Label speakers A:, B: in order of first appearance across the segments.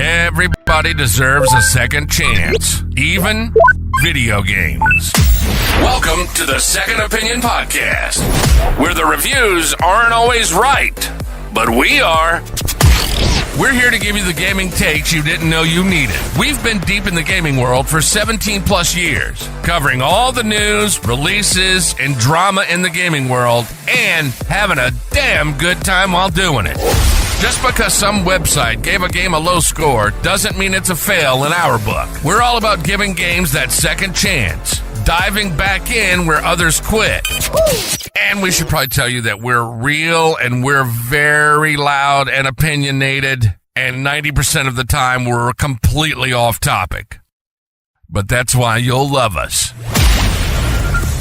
A: Everybody deserves a second chance, even video games. Welcome to the Second Opinion Podcast, where the reviews aren't always right, but we are. We're here to give you the gaming takes you didn't know you needed. We've been deep in the gaming world for 17 plus years, covering all the news, releases, and drama in the gaming world, and having a damn good time while doing it. Just because some website gave a game a low score doesn't mean it's a fail in our book. We're all about giving games that second chance, diving back in where others quit. And we should probably tell you that we're real and we're very loud and opinionated, and 90% of the time we're completely off topic. But that's why you'll love us.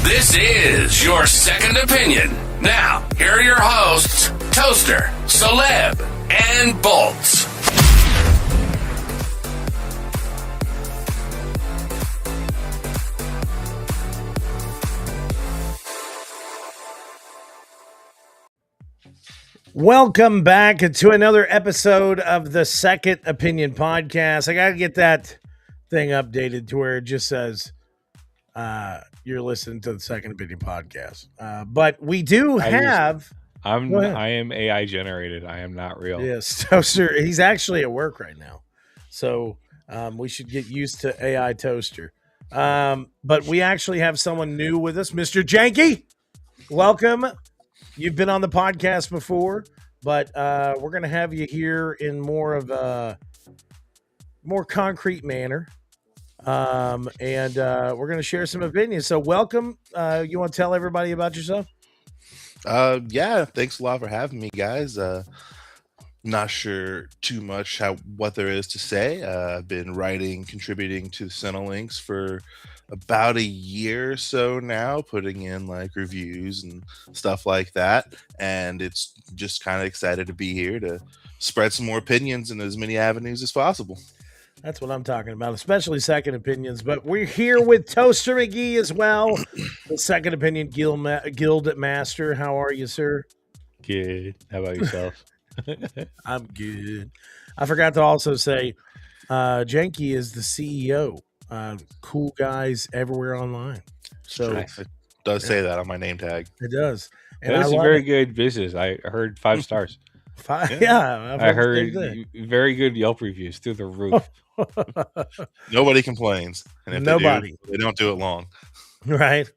A: This is your Second Opinion. Now, here are your hosts, Toaster, Celeb, and Bolts.
B: Welcome back to another episode of the Second Opinion Podcast. I got to get that thing updated to where it just says you're listening to the Second Opinion Podcast. But we do have...
C: I am AI generated. I am not real.
B: Yes, Toaster. He's actually at work right now. So we should get used to AI Toaster. But we actually have someone new with us, Mr. Janky. Welcome. You've been on the podcast before, but we're going to have you here in more of a more concrete manner. And we're going to share some opinions. So welcome. You want to tell everybody about yourself?
D: Yeah, thanks a lot for having me, guys. Not sure too much what there is to say. I've been contributing to the Cinelinks for about a year or so now, putting in like reviews and stuff like that, and it's just kind of excited to be here to spread some more opinions in as many avenues as possible.
B: That's what I'm talking about, especially Second Opinions. But we're here with Toaster McGee as well, the Second Opinion Guild Master. How are you, sir?
C: Good. How about yourself?
B: I'm good. I forgot to also say, Janky is the CEO. Cool guys everywhere online. So
D: it does say that on my name tag.
B: It does. And
C: that is a very good business. I heard 5 stars.
B: Yeah,
C: I heard very good Yelp reviews through the roof.
D: Nobody complains. And if they don't do it long.
B: Right.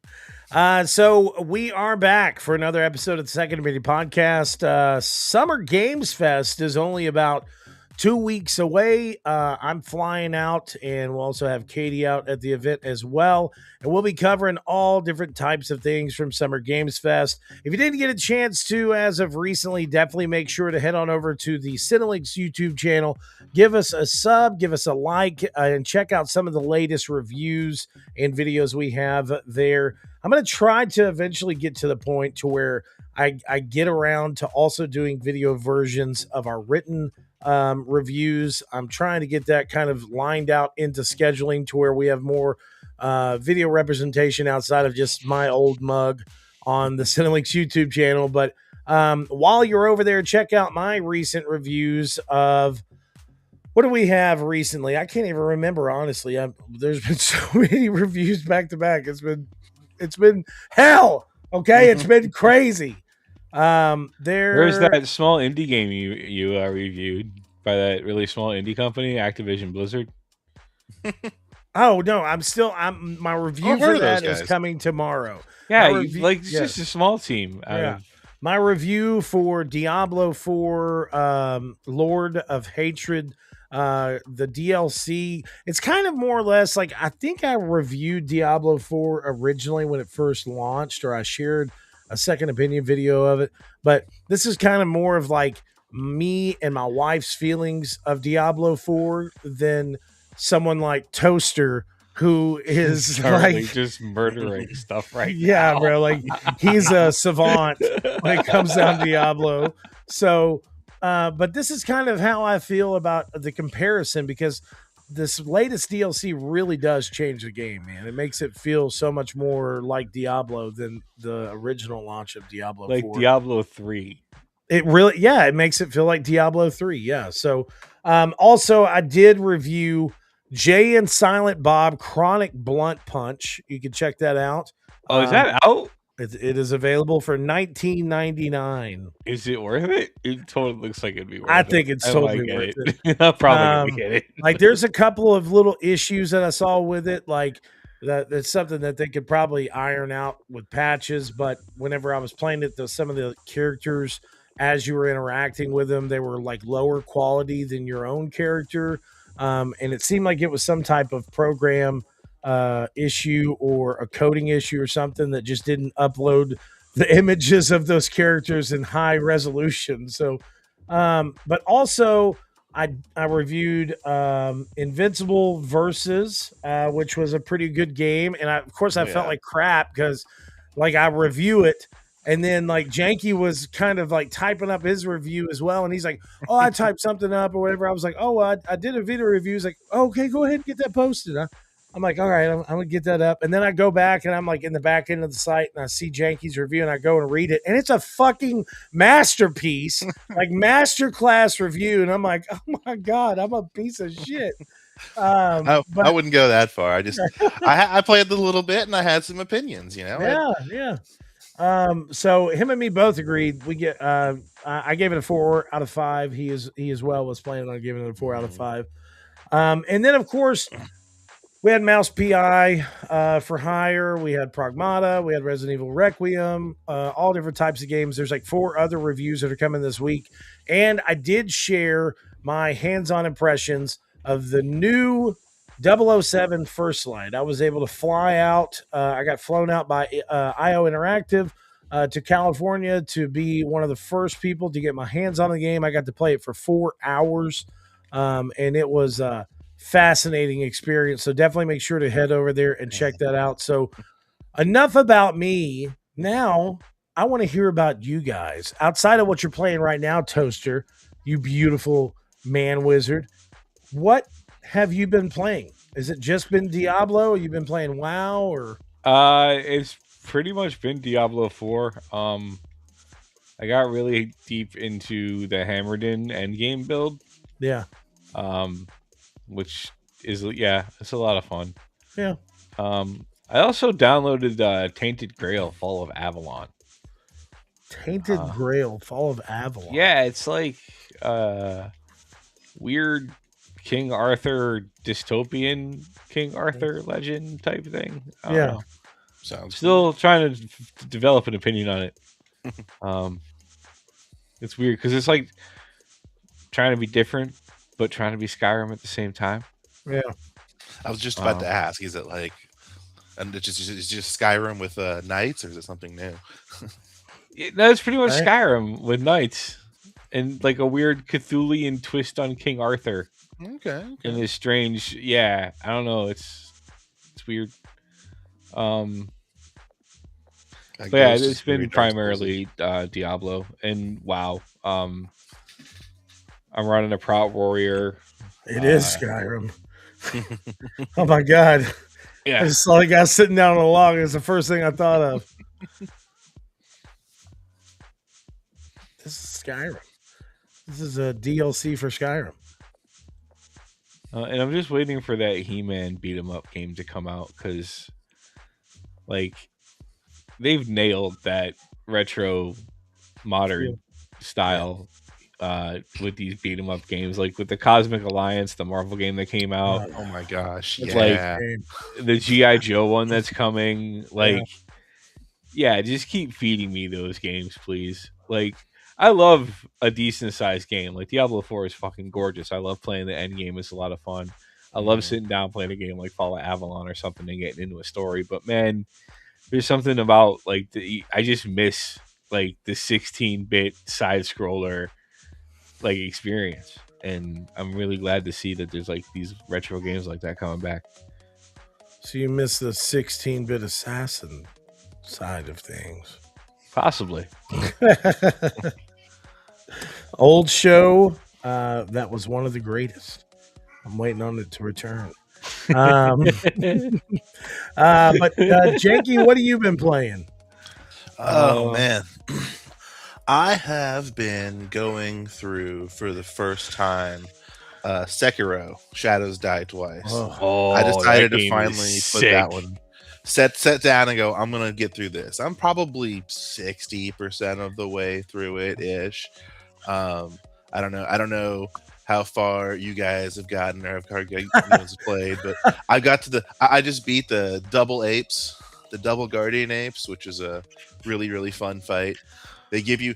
B: So we are back for another episode of the Second Opinion Podcast. Summer Games Fest is only about 2 weeks away. I'm flying out, and we'll also have Katie out at the event as well. And we'll be covering all different types of things from Summer Games Fest. If you didn't get a chance to, as of recently, definitely make sure to head on over to the Cinelinks YouTube channel. Give us a sub, give us a like, and check out some of the latest reviews and videos we have there. I'm going to try to eventually get to the point to where I get around to also doing video versions of our written reviews. I'm trying to get that kind of lined out into scheduling to where we have more video representation outside of just my old mug on the Cinelinks YouTube channel. But while you're over there, check out my recent reviews of what do we have recently? I can't even remember, honestly. There's been so many reviews back to back. It's been hell. Okay, it's been crazy.
C: There's that small indie game you reviewed by that really small indie company, Activision Blizzard.
B: Oh no, my review for that is coming tomorrow.
C: Yeah, it's just a small team.
B: My review for Diablo 4 Lord of Hatred, the DLC, it's kind of more or less like, I think I reviewed Diablo 4 originally when it first launched, or I shared a Second Opinion video of it, but this is kind of more of like me and my wife's feelings of Diablo 4 than someone like Toaster, who is like
C: just murdering stuff right now.
B: Yeah, bro, like he's a savant when it comes down to Diablo. So but this is kind of how I feel about the comparison, because this latest DLC really does change the game, man. It makes it feel so much more like Diablo than the original launch of Diablo 4.
C: Like Diablo 3.
B: It really, yeah, it makes it feel like Diablo 3. Yeah. So, also, I did review Jay and Silent Bob Chronic Blunt Punch. You can check that out.
C: Oh, is that out?
B: It is available for $19.99.
C: Is it worth it? It totally looks like it'd be worth it.
B: I think it's totally worth it.
C: I'm probably gonna get it.
B: Like, there's a couple of little issues that I saw with it, like that's something that they could probably iron out with patches. But whenever I was playing it, some of the characters, as you were interacting with them, they were like lower quality than your own character, and it seemed like it was some type of program issue or a coding issue or something that just didn't upload the images of those characters in high resolution. So, but also I reviewed Invincible Versus, which was a pretty good game, and of course I felt like crap because like I review it. And then like Janky was kind of like typing up his review as well. And he's like, oh, I typed something up or whatever. I was like, oh, I did a video review. He's like, oh, okay, go ahead and get that posted. I'm like, all right, I'm going to get that up. And then I go back and I'm like in the back end of the site and I see Janky's review and I go and read it. And it's a fucking masterpiece, like masterclass review. And I'm like, oh my God, I'm a piece of shit.
D: I wouldn't go that far. I just, I played a little bit and I had some opinions, you know?
B: Yeah. So him and me both agreed. We get, I gave it a 4 out of 5. He as well was planning on giving it a 4 out of 5. And then of course we had Mouse PI, for hire. We had Pragmata. We had Resident Evil Requiem, all different types of games. There's like 4 other reviews that are coming this week. And I did share my hands-on impressions of the new 007 First Light. I was able to fly out. I got flown out by IO Interactive to California to be one of the first people to get my hands on the game. I got to play it for 4 hours, and it was a fascinating experience. So definitely make sure to head over there and check that out. So enough about me. Now I want to hear about you guys. Outside of what you're playing right now, Toaster, you beautiful man wizard, what have you been playing? Has it just been Diablo? Have you been playing WoW or?
C: It's pretty much been Diablo 4. I got really deep into the Hammerden endgame build.
B: Yeah.
C: Which is it's a lot of fun.
B: Yeah.
C: I also downloaded Tainted Grail: Fall of Avalon.
B: Tainted Grail: Fall of Avalon.
C: Yeah, it's like weird King Arthur dystopian King Arthur legend type thing.
B: Yeah.
D: Sounds
C: still trying to develop an opinion on it. It's weird because it's like trying to be different but trying to be Skyrim at the same time.
B: Yeah.
D: I was just about to ask, is it like, and it's just Skyrim with knights, or is it something new?
C: No, it's pretty much Skyrim with knights and like a weird Cthulhian twist on King Arthur.
D: Okay.
C: And this strange, I don't know, it's weird. But yeah, it's been primarily Diablo and WoW. I'm running a Proud Warrior.
B: It is Skyrim. Oh my God.
C: Yeah.
B: I just saw the guy sitting down on a log. It's the first thing I thought of. This is Skyrim. This is a DLC for Skyrim.
C: And I'm just waiting for that He-Man beat 'em up game to come out because, like, they've nailed that retro modern style with these beat 'em up games, like with the Cosmic Alliance, the Marvel game that came out.
D: Oh my gosh!
C: It's like the G.I. Joe one that's coming. Like, just keep feeding me those games, please. Like, I love a decent sized game. Like Diablo 4 is fucking gorgeous. I love playing the end game. It's a lot of fun. I love sitting down playing a game like Fall of Avalon or something and getting into a story. But man, there's something about like I just miss like the 16-bit side scroller like experience. And I'm really glad to see that there's like these retro games like that coming back.
B: So you miss the 16-bit assassin side of things.
C: Possibly.
B: Old show that was one of the greatest. I'm waiting on it to return. But Janky, what have you been playing?
D: Oh man. I have been going through for the first time Sekiro, Shadows Die Twice.
B: Oh,
D: I
C: Oh, that
D: decided to
C: game is
D: finally put that
C: sick.
D: one set down and go, I'm gonna get through this. I'm probably 60% of the way through it ish. Um I don't know how far you guys have gotten or have played, but I got to I just beat the double apes, the double guardian apes, which is a really fun fight. They give you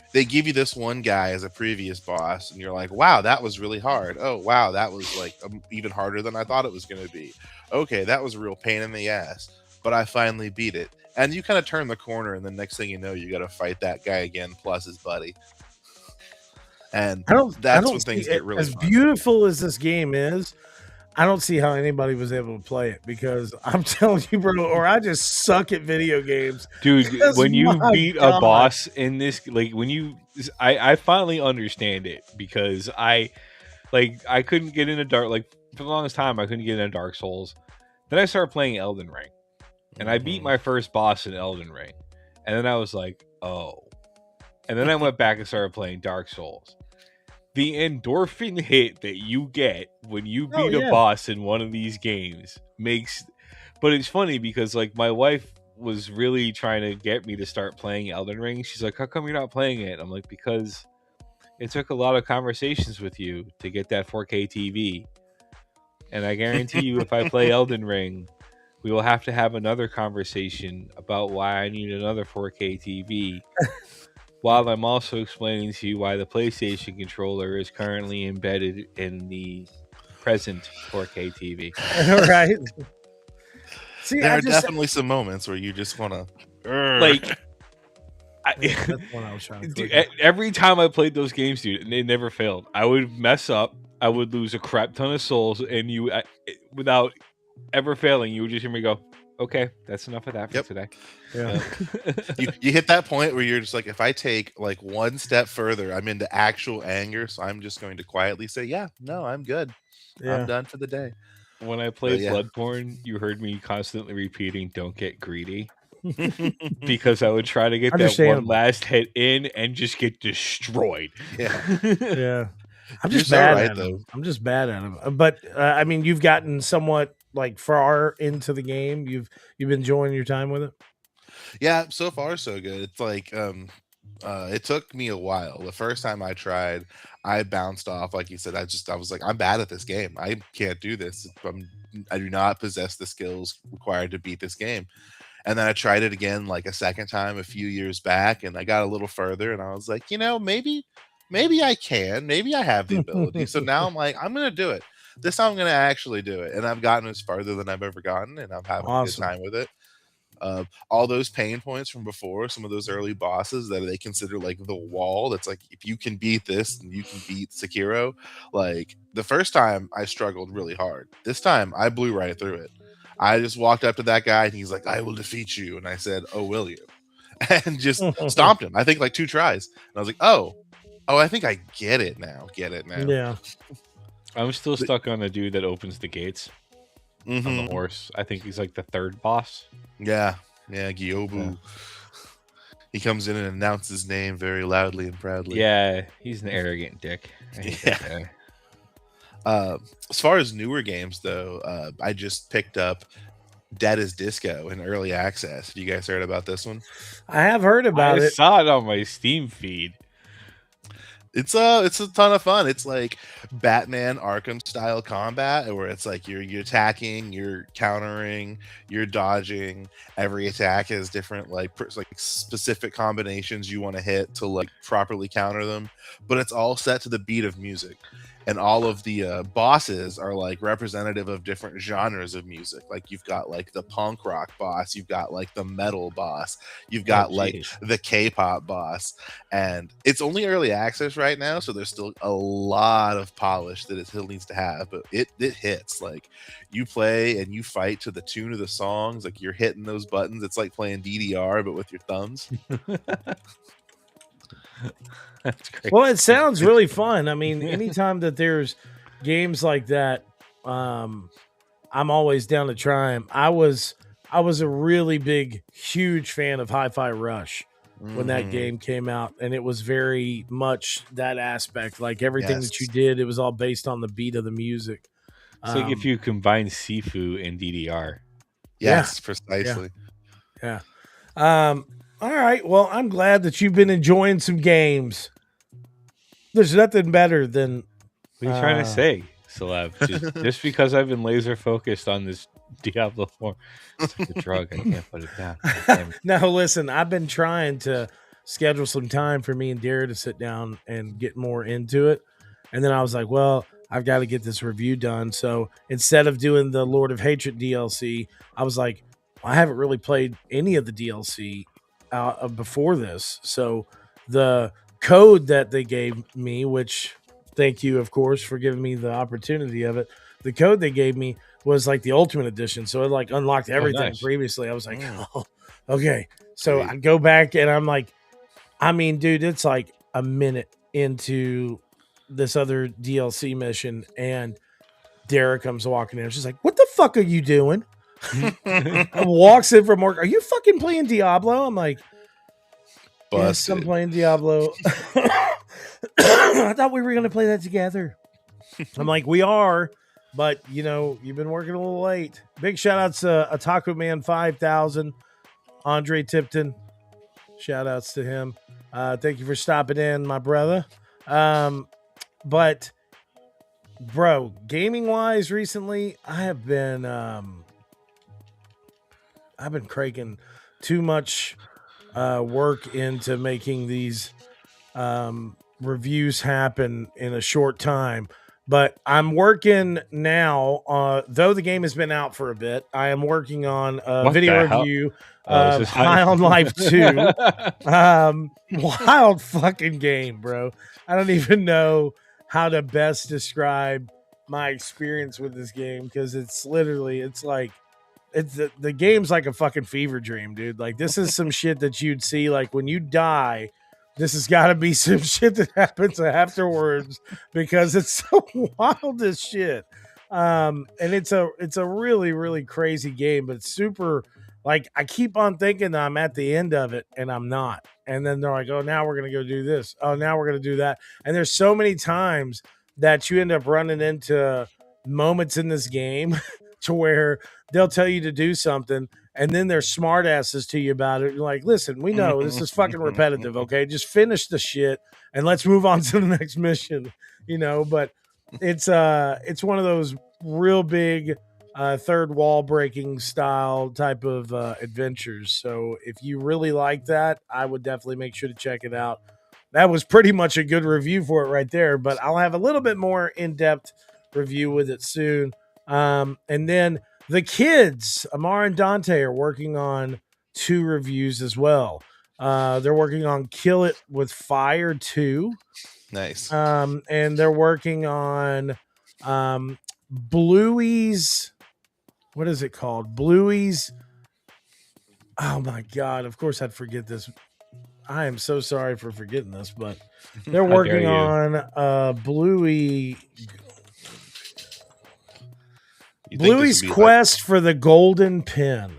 D: this one guy as a previous boss, and you're like, wow, that was really hard. Oh wow, that was like even harder than I thought it was going to be. Okay, that was a real pain in the ass, but I finally beat it. And you kind of turn the corner, and the next thing you know, you got to fight that guy again plus his buddy, and
B: I
D: that's
B: don't
D: when
B: see
D: things
B: it
D: get really
B: as
D: fun.
B: beautiful as this game is. I don't see how anybody was able to play it because I'm telling you, bro, or I just suck at video games.
C: Dude,
B: Because
C: when you
B: my
C: beat a
B: God.
C: boss in this, like when you, I finally understand it because I couldn't get into dark, like for the longest time I couldn't get into Dark Souls. Then I started playing Elden Ring, and I beat
D: Mhm.
C: my first boss in Elden Ring, and then I was like, oh, and then I went back and started playing Dark Souls. The endorphin hit that you get when you
B: Oh
C: beat a
B: yeah.
C: boss in one of these games makes, but it's funny because like my wife was really trying to get me to start playing Elden Ring. She's like, how come you're not playing it? I'm like, because it took a lot of conversations with you to get that 4K TV, and I guarantee you if I play Elden Ring, we will have to have another conversation about why I need another 4K TV, while I'm also explaining to you why the PlayStation controller is currently embedded in the present 4K TV.
B: Right. See,
D: There
B: I
D: are
B: just
D: definitely some moments where you just want to.
C: Like,
B: yeah, that's what I was trying to
C: dude,
B: click.
C: every time I played those games, dude, and it never failed. I would mess up. I would lose a crap ton of souls, and without ever failing, you would just hear me go, "Okay, that's enough of that for
D: Yep.
C: today."
B: Yeah.
D: You hit that point where you're just like, if I take like one step further, I'm into actual anger, so I'm just going to quietly say, yeah, no, I'm good. I'm
B: Yeah.
D: done for the day.
C: When I
D: But
C: played
D: yeah.
C: Bloodborne, you heard me constantly repeating, "Don't get greedy," because I would try to get that one
B: Understandable.
C: last hit in and just get destroyed.
D: Yeah.
B: Yeah. I'm
D: You're
B: just
D: so
B: bad
D: right
B: at
D: though.
B: them. I'm just bad at them. But I mean, you've gotten somewhat like far into the game. You've been enjoying your time with it.
D: Yeah, so far so good. It's like it took me a while. The first time I tried, I bounced off. Like you said, I was like, I'm bad at this game. I can't do this. I do not possess the skills required to beat this game. And then I tried it again like a second time a few years back, and I got a little further, and I was like, maybe I can. Maybe I have the ability. So now I'm like, I'm gonna do it. This time I'm gonna actually do it. And I've gotten as farther than I've ever gotten, and I'm having a good
B: Awesome.
D: time with it. All those pain points from before, some of those early bosses that they consider like the wall. That's like, if you can beat this, and you can beat Sekiro. Like the first time, I struggled really hard. This time, I blew right through it. I just walked up to that guy, and he's like, "I will defeat you," and I said, "Oh, will you?" And just stomped him. I think like two tries, and I was like, "Oh, I think I get it now. Get it now."
B: Yeah.
C: I'm still stuck on the dude that opens the gates on the
D: Hmm.
C: horse. I think he's like the third boss.
D: Yeah, yeah, Gyobu. He comes in and announces his name very loudly and proudly.
C: Yeah, he's an arrogant dick. I hate that
D: Yeah.
C: guy.
D: As far as newer games, though, I just picked up Dead as Disco in early access. Have you guys heard about this one?
B: I have heard about
C: I
B: it.
C: saw it on my Steam feed.
D: It's a ton of fun. It's like Batman Arkham style combat where it's like you're attacking, you're countering, you're dodging. Every attack has different like specific combinations you want to hit to like properly counter them, but it's all set to the beat of music. And all of the bosses are like representative of different genres of music. Like you've got like the punk rock boss, you've got like the metal boss, you've got like
C: jeez.
D: the K-pop boss, and it's only early access right now, so there's still a lot of polish that it still needs to have. But it hits. Like you play and you fight to the tune of the songs, like you're hitting those buttons. It's like playing DDR but with your thumbs.
C: That's great.
B: Well, it sounds really fun. I mean, anytime that there's games like that, I'm always down to try them. I was a really big, huge fan of Hi-Fi Rush. when that game came out, and it was very much that aspect. Like everything that you did, it was all based on the beat of the music.
C: It's like if you combine Sifu and DDR.
D: Yes,
B: Yeah.
D: precisely.
B: Yeah. All right. Well, I'm glad that you've been enjoying some games. There's nothing better than.
C: What are you trying to say, Celeb? Just because I've been laser focused on this Diablo 4, it's like a drug. I can't put it down.
B: No, listen, I've been trying to schedule some time for me and Dara to sit down and get more into it. And then I was like, well, I've got to get this review done. So instead of doing the Lord of Hatred DLC, I was like, well, I haven't really played any of the DLC before this. So the code that they gave me, which thank you, of course, for giving me the opportunity of it. The code they gave me was like the Ultimate Edition. So it like unlocked everything previously. I was like, oh, okay. So I go back and I'm like, I mean, dude, it's like a minute into this other DLC mission, and Dara comes walking in. She's like, what the fuck are you doing? Walks in from work. Are you fucking playing Diablo? I'm like, yes, I'm playing Diablo. I thought we were going to play that together. I'm like, we are, but you know, you've been working a little late. Big shout outs to Otaku Man 5000, Andre Tipton. Shout outs to him. Thank you for stopping in, my brother. But bro, gaming wise recently, I've been cranking too much work into making these reviews happen in a short time. But I'm working now, though the game has been out for a bit, I am working on a video review of High on Life 2. Wild fucking game, bro. I don't even know how to best describe my experience with this game, because it's literally, it's like, it's the game's like a fucking fever dream, dude. Like, this is some shit that you'd see, like, when you die. This has got to be some shit that happens afterwards, because it's so wild as shit. And it's a really, really crazy game, but it's super, like, I keep on thinking that I'm at the end of it, and I'm not. And then they're like, oh, now we're going to go do this. Oh, now we're going to do that. And there's so many times that you end up running into moments in this game to where they'll tell you to do something, and then they're smart asses to you about it. You're like, listen, we know this is fucking repetitive. Okay. Just finish the shit and let's move on to the next mission, you know, but it's one of those real big, third wall breaking style type of, adventures. So if you really like that, I would definitely make sure to check it out. That was pretty much a good review for it right there, but I'll have a little bit more in-depth review with it soon. And then the kids, Amar and Dante, are working on 2 reviews as well. They're working on Kill It with Fire 2.
D: Nice.
B: And they're working on Bluey's. What is it called? Bluey's. Oh my God. Of course I'd forget this. I am so sorry for forgetting this, but they're working on Bluey. Bluey's Quest for the Golden Pin.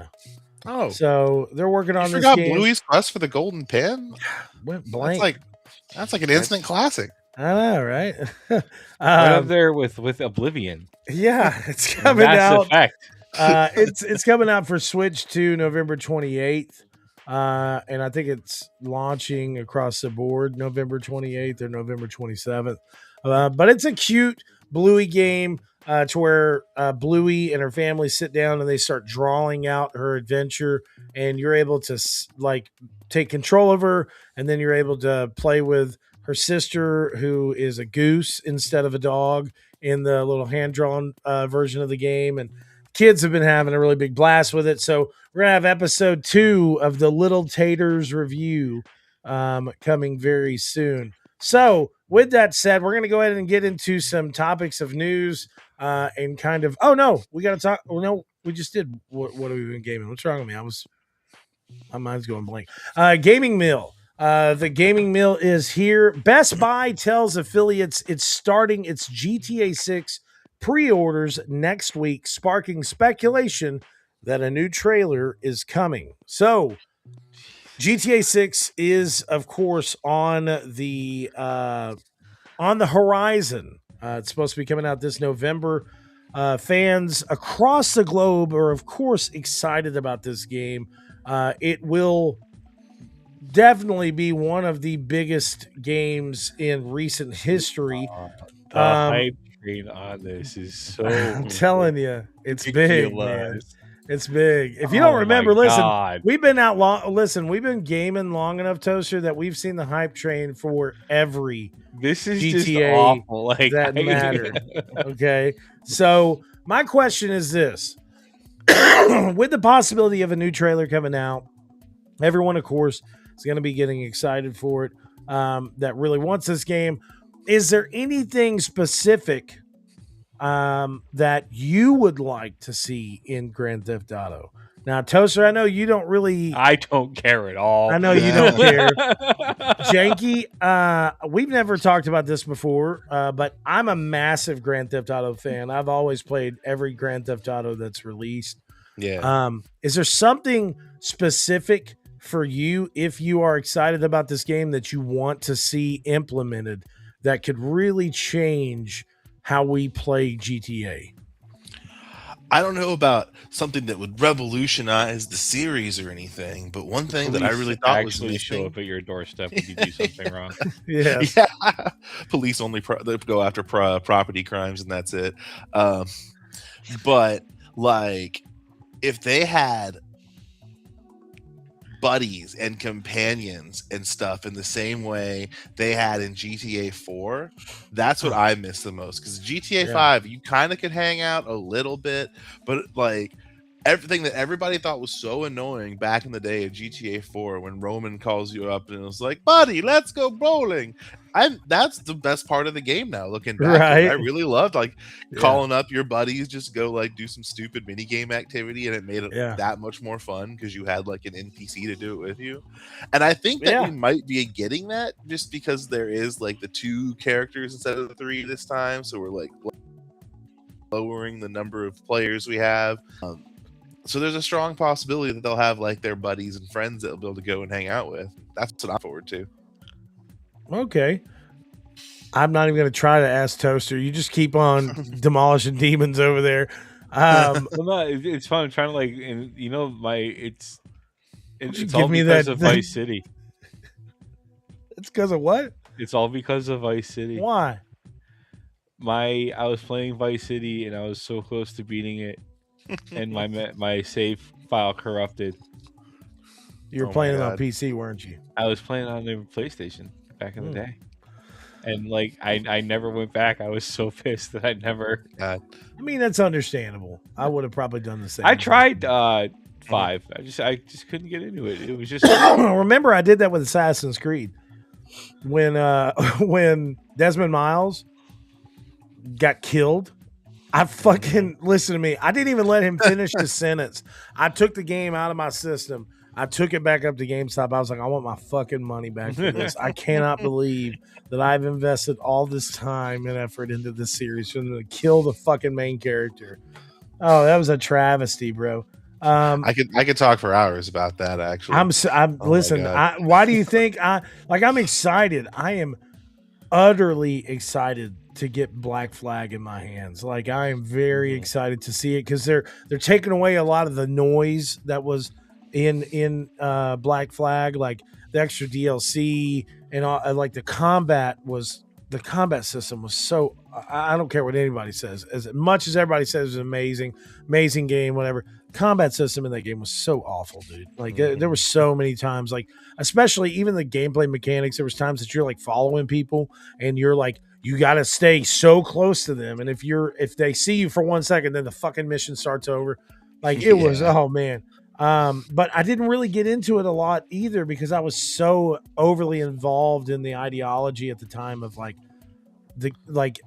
D: Oh,
B: so they're working on this game.
D: Bluey's Quest for the Golden Pin?
B: Went blank.
D: That's like an instant classic.
B: I know, right?
C: Right up there with Oblivion.
B: Yeah, it's coming out. It's coming out for Switch 2 November 28th. And I think it's launching across the board November 28th or November 27th. But it's a cute Bluey game. To where Bluey and her family sit down and they start drawing out her adventure, and you're able to like take control of her, and then you're able to play with her sister, who is a goose instead of a dog, in the little hand-drawn version of the game. And kids have been having a really big blast with it. So we're gonna have episode 2 of the Little Taters review coming very soon. So with that said, we're going to go ahead and get into some topics of news and kind of, we got to talk. Oh, no, we just did. What have we been gaming? What's wrong with me? My mind's going blank. Gaming Mill. The Gaming Mill is here. Best Buy tells affiliates it's starting its GTA 6 pre-orders next week, sparking speculation that a new trailer is coming. So GTA 6 is, of course, on the horizon. It's supposed to be coming out this November. Fans across the globe are, of course, excited about this game. It will definitely be one of the biggest games in recent history.
C: The
B: Um,
C: hype train on this is so
B: I'm telling you, it's big, man.
C: ridiculous.
B: It's big. If you
C: Oh
B: don't
C: my
B: remember, listen,
C: God.
B: we've been out long. Listen, we've been gaming long enough, Toaster, that we've seen the hype train for every
C: This is just
B: GTA
C: awful. Like
B: that mattered. Okay. So my question is this: with the possibility of a new trailer coming out, everyone, of course, is going to be getting excited for it. That really wants this game. Is there anything specific that you would like to see in Grand Theft Auto? Now, Toaster, I know you don't really.
C: I don't care at all.
B: I know you don't care. Janky, we've never talked about this before, but I'm a massive Grand Theft Auto fan. I've always played every Grand Theft Auto that's released.
D: Yeah.
B: Is there something specific for you, if you are excited about this game, that you want to see implemented that could really change how we play GTA?
D: I don't know about something that would revolutionize the series or anything, but one thing that I really thought was
C: actually show
D: missing.
C: up at your doorstep when you do something wrong.
B: Yes.
D: Yeah, police only they go after property crimes, and that's it. But like, if they had buddies and companions and stuff in the same way they had in GTA 4, that's what I miss the most. Because GTA 5, you kind of could hang out a little bit, but like everything that everybody thought was so annoying back in the day of GTA 4, when Roman calls you up and it was like, buddy, let's go bowling. That's the best part of the game now, looking back.
B: Right.
D: I really loved calling up your buddies, just go like do some stupid mini game activity, and it made it that much more fun because you had like an NPC to do it with you. And I think that we might be getting that just because there is like the 2 characters instead of the 3 this time, so we're like lowering the number of players we have. So there's a strong possibility that they'll have like their buddies and friends that they'll be able to go and hang out with. That's what I'm forward to.
B: Okay. I'm not even going to try to ask Toaster. You just keep on demolishing demons over there.
C: Well, no, it's fun. I'm trying to like, and you know, it's all because of Vice City.
B: It's because of what?
C: It's all because of Vice City.
B: Why?
C: I was playing Vice City and I was so close to beating it, and my save file corrupted.
B: You were playing it on PC, weren't you?
C: I was playing on the PlayStation back in the day, and like I never went back. I was so pissed that I never.
B: I mean, that's understandable. I would have probably done the same.
C: I tried 5. I just couldn't get into it. It was just.
B: Remember, I did that with Assassin's Creed when Desmond Miles got killed. I fucking listen to me. I didn't even let him finish the sentence. I took the game out of my system. I took it back up to GameStop. I was like, I want my fucking money back for this. I cannot believe that I've invested all this time and effort into this series for them to kill the fucking main character. Oh, that was a travesty, bro.
D: I could talk for hours about that. Actually,
B: listen. Why do you think I'm excited? I am utterly excited to get Black Flag in my hands. Like, I am very excited to see it because they're taking away a lot of the noise that was in Black Flag, like the extra DLC and all. Like the combat system was so. I don't care what anybody says. As much as everybody says it was amazing game, whatever. Combat system in that game was so awful, dude. Like there were so many times, like especially even the gameplay mechanics. There was times that you're like following people and you're like, you got to stay so close to them, and if they see you for 1 second, then the fucking mission starts over. Like it was, oh man. But I didn't really get into it a lot either because I was so overly involved in the ideology at the time of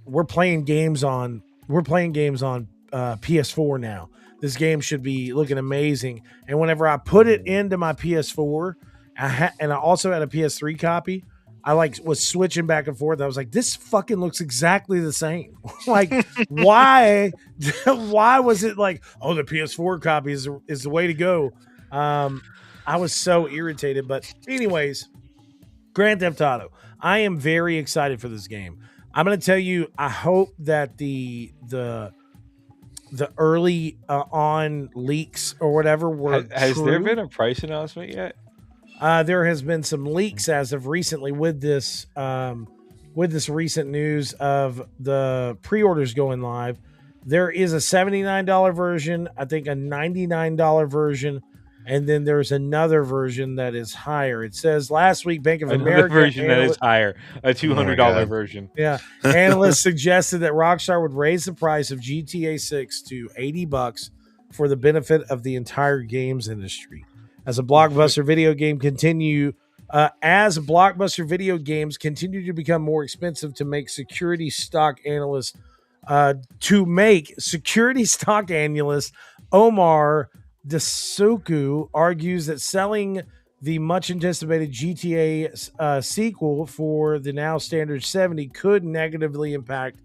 B: we're playing games on PS4 now. This game should be looking amazing. And whenever I put it into my PS4, and I also had a PS3 copy, I was switching back and forth. I was like, this fucking looks exactly the same. Like, why was it like, oh, the PS4 copy is the way to go? I I was so irritated. But anyways, Grand Theft Auto. I am very excited for this game. I'm going to tell you. I hope that the early on leaks or whatever were
C: Has there
B: true.
C: been a price announcement yet?
B: There has been some leaks as of recently with this recent news of the pre-orders going live. There is a $79 version, I think a $99 version, and then there's another version that is higher. It says last week Bank of
C: Another
B: America
C: version that is higher, a $200
D: God.
C: version.
B: yeah, analysts suggested that Rockstar would raise the price of GTA 6 to $80 for the benefit of the entire games industry. As blockbuster video games continue to become more expensive to make security stock analysts Omar Dasuku argues that selling the much anticipated GTA sequel for the now standard 70 could negatively impact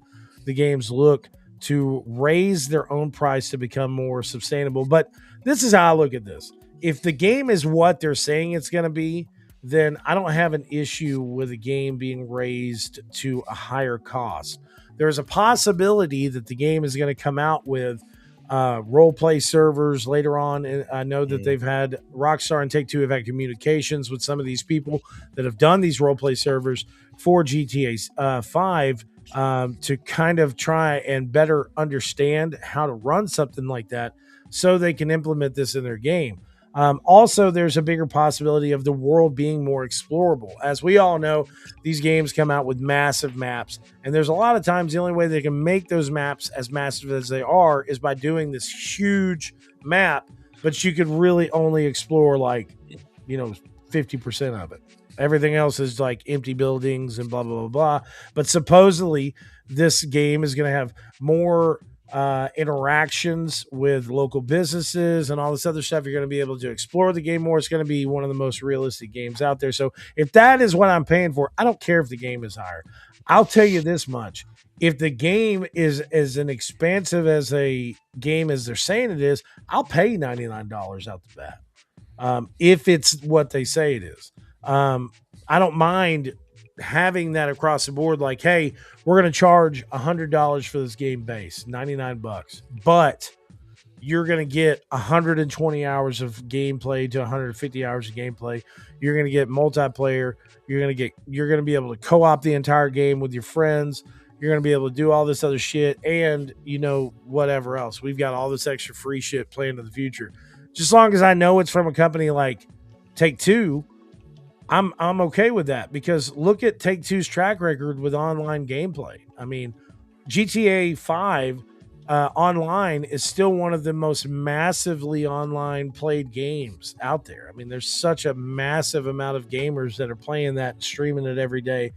B: the game's look to raise their own price to become more sustainable. But this is how I look at this. If the game is what they're saying it's going to be, then I don't have an issue with a game being raised to a higher cost. There's a possibility that the game is going to come out with role play servers later on. And I know that they've had Rockstar and Take-Two have had communications with some of these people that have done these role play servers for GTA 5 to kind of try and better understand how to run something like that so they can implement this in their game. Also, there's a bigger possibility of the world being more explorable. As we all know, these games come out with massive maps, and there's a lot of times the only way they can make those maps as massive as they are is by doing this huge map, but you could really only explore 50% of it. Everything else is like empty buildings and blah, blah, blah, blah. But supposedly this game is going to have more interactions with local businesses and all this other stuff. You're going to be able to explore the game more. It's going to be one of the most realistic games out there. So if that is what I'm paying for, I don't care if the game is higher. I'll tell you this much. If the game is as expansive as a game as they're saying it is, I'll pay $99 out the bat. If it's what they say it is. I don't mind having that across the board. Like, hey, we're going to charge $100 for this game base, $99, but you're going to get 120 hours of gameplay to 150 hours of gameplay. You're going to get multiplayer. You're going to be able to co-op the entire game with your friends. You're going to be able to do all this other shit and, whatever else. We've got all this extra free shit planned in the future. Just as long as I know it's from a company like Take-Two, I'm okay with that, because look at Take-Two's track record with online gameplay. I mean, GTA 5 online is still one of the most massively online played games out there. I mean, there's such a massive amount of gamers that are playing that, streaming it every day,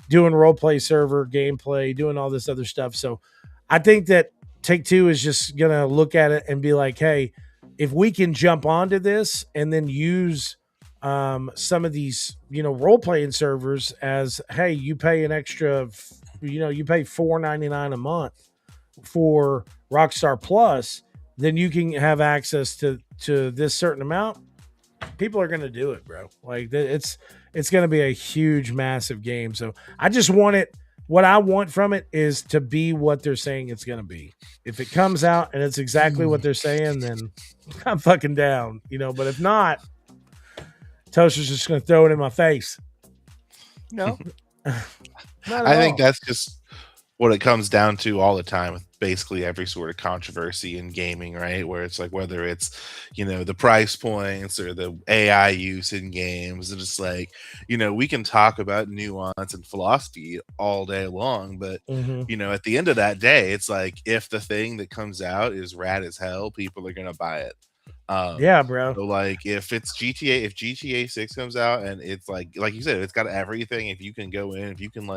B: doing role play server gameplay, doing all this other stuff. So I think that Take-Two is just going to look at it and be like, hey, if we can jump onto this and then use some of these, role-playing servers as, hey, you pay an extra, you pay $4.99 a month for Rockstar Plus, then you can have access to this certain amount. People are going to do it, bro. Like, it's going to be a huge, massive game. So I just want it. What I want from it is to be what they're saying it's going to be. If it comes out and it's exactly what they're saying, then I'm fucking down, but if not, Toaster's just going to throw it in my face.
C: No.
D: I think that's just what it comes down to all the time with basically every sort of controversy in gaming, right? Where it's like, whether it's, the price points or the AI use in games, and it's like, we can talk about nuance and philosophy all day long, but, at the end of that day, it's like, if the thing that comes out is rad as hell, people are going to buy it.
B: Yeah, bro.
D: So like, if GTA 6 comes out and it's like you said, it's got everything. If you can go in, if you can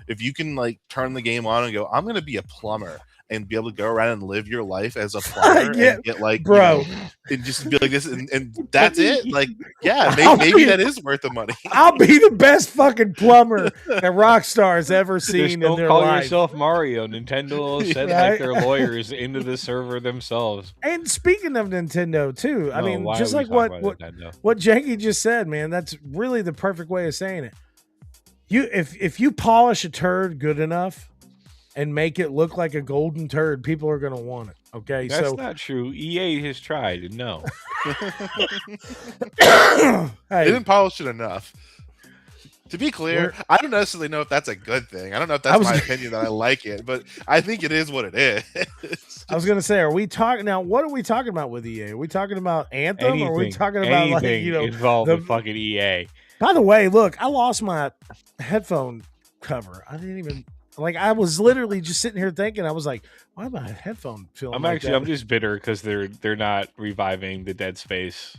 D: If you can like turn the game on and go, I'm gonna be a plumber and be able to go around and live your life as a plumber
B: Yeah,
D: and get like,
B: bro.
D: and just be like this, and that's it. Like, yeah,
B: I'll
D: maybe
B: be-
D: that is worth the money.
B: I'll be the best fucking plumber that Rockstar's ever
C: Just
B: seen in
C: don't
B: their
C: call
B: life.
C: yourself Mario. Nintendo will send
B: Right?
C: like their lawyers into the server themselves.
B: And speaking of Nintendo, too, I
C: No,
B: mean,
C: why
B: just
C: are we
B: like
C: talking
B: what
C: about Nintendo?
B: what Janky just said, man, that's really the perfect way of saying it. If you polish a turd good enough and make it look like a golden turd, people are going to want it. Okay,
C: That's
B: so
C: not true. EA has tried, and no.
D: They
B: hey,
D: didn't polish it enough. To be clear, I don't necessarily know if that's a good thing. I don't know if that's my opinion that I like it, but I think it is what it is.
B: I was going to say, are we talking now? What are we talking about with EA? Are we talking about Anthem? Or are we talking about like
C: involved with fucking EA?
B: By the way, look, I lost my headphone cover. I didn't even like. I was literally just sitting here thinking. I was like, "Why am I headphone feeling?"
C: I'm just bitter because they're not reviving the Dead Space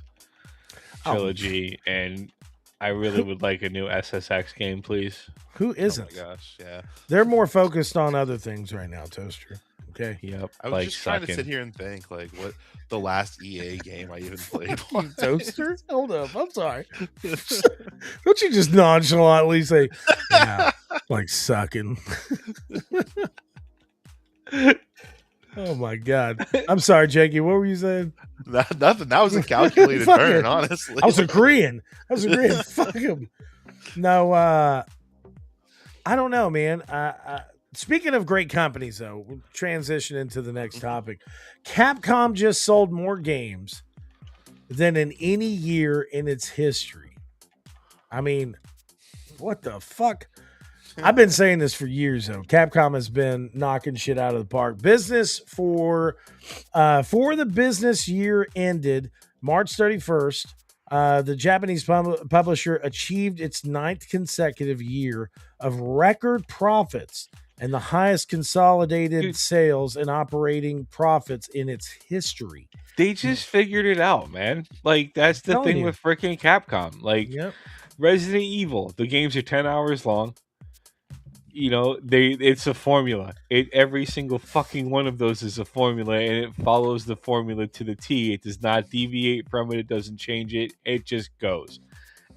C: trilogy, and I really would like a new SSX game, please.
B: Who isn't?
D: Oh my gosh, yeah.
B: They're more focused on other things right now, Toaster. Okay.
C: Yep.
D: I was just trying to sit here and think like what the last EA game I even played was.
B: Toaster? Hold up. I'm sorry. Don't you just nonchalantly say, yeah, like sucking. Oh my God. I'm sorry, Jakey. What were you saying?
D: Nothing. That was a calculated turn, honestly.
B: I was agreeing. Fuck him. No, I don't know, man. Speaking of great companies, though, we'll transition into the next topic. Capcom just sold more games than in any year in its history. I mean, what the fuck? I've been saying this for years, though. Capcom has been knocking shit out of the park. Business for the business year ended March 31st. The Japanese publisher achieved its 9th consecutive year of record profits and the highest consolidated sales and operating profits in its history.
C: They just figured it out, man. Like, that's the thing with freaking Capcom. Like, Resident Evil, the games are 10 hours long. You know, it's a formula. Every single fucking one of those is a formula, and it follows the formula to the T. It does not deviate from it. It doesn't change it. It just goes.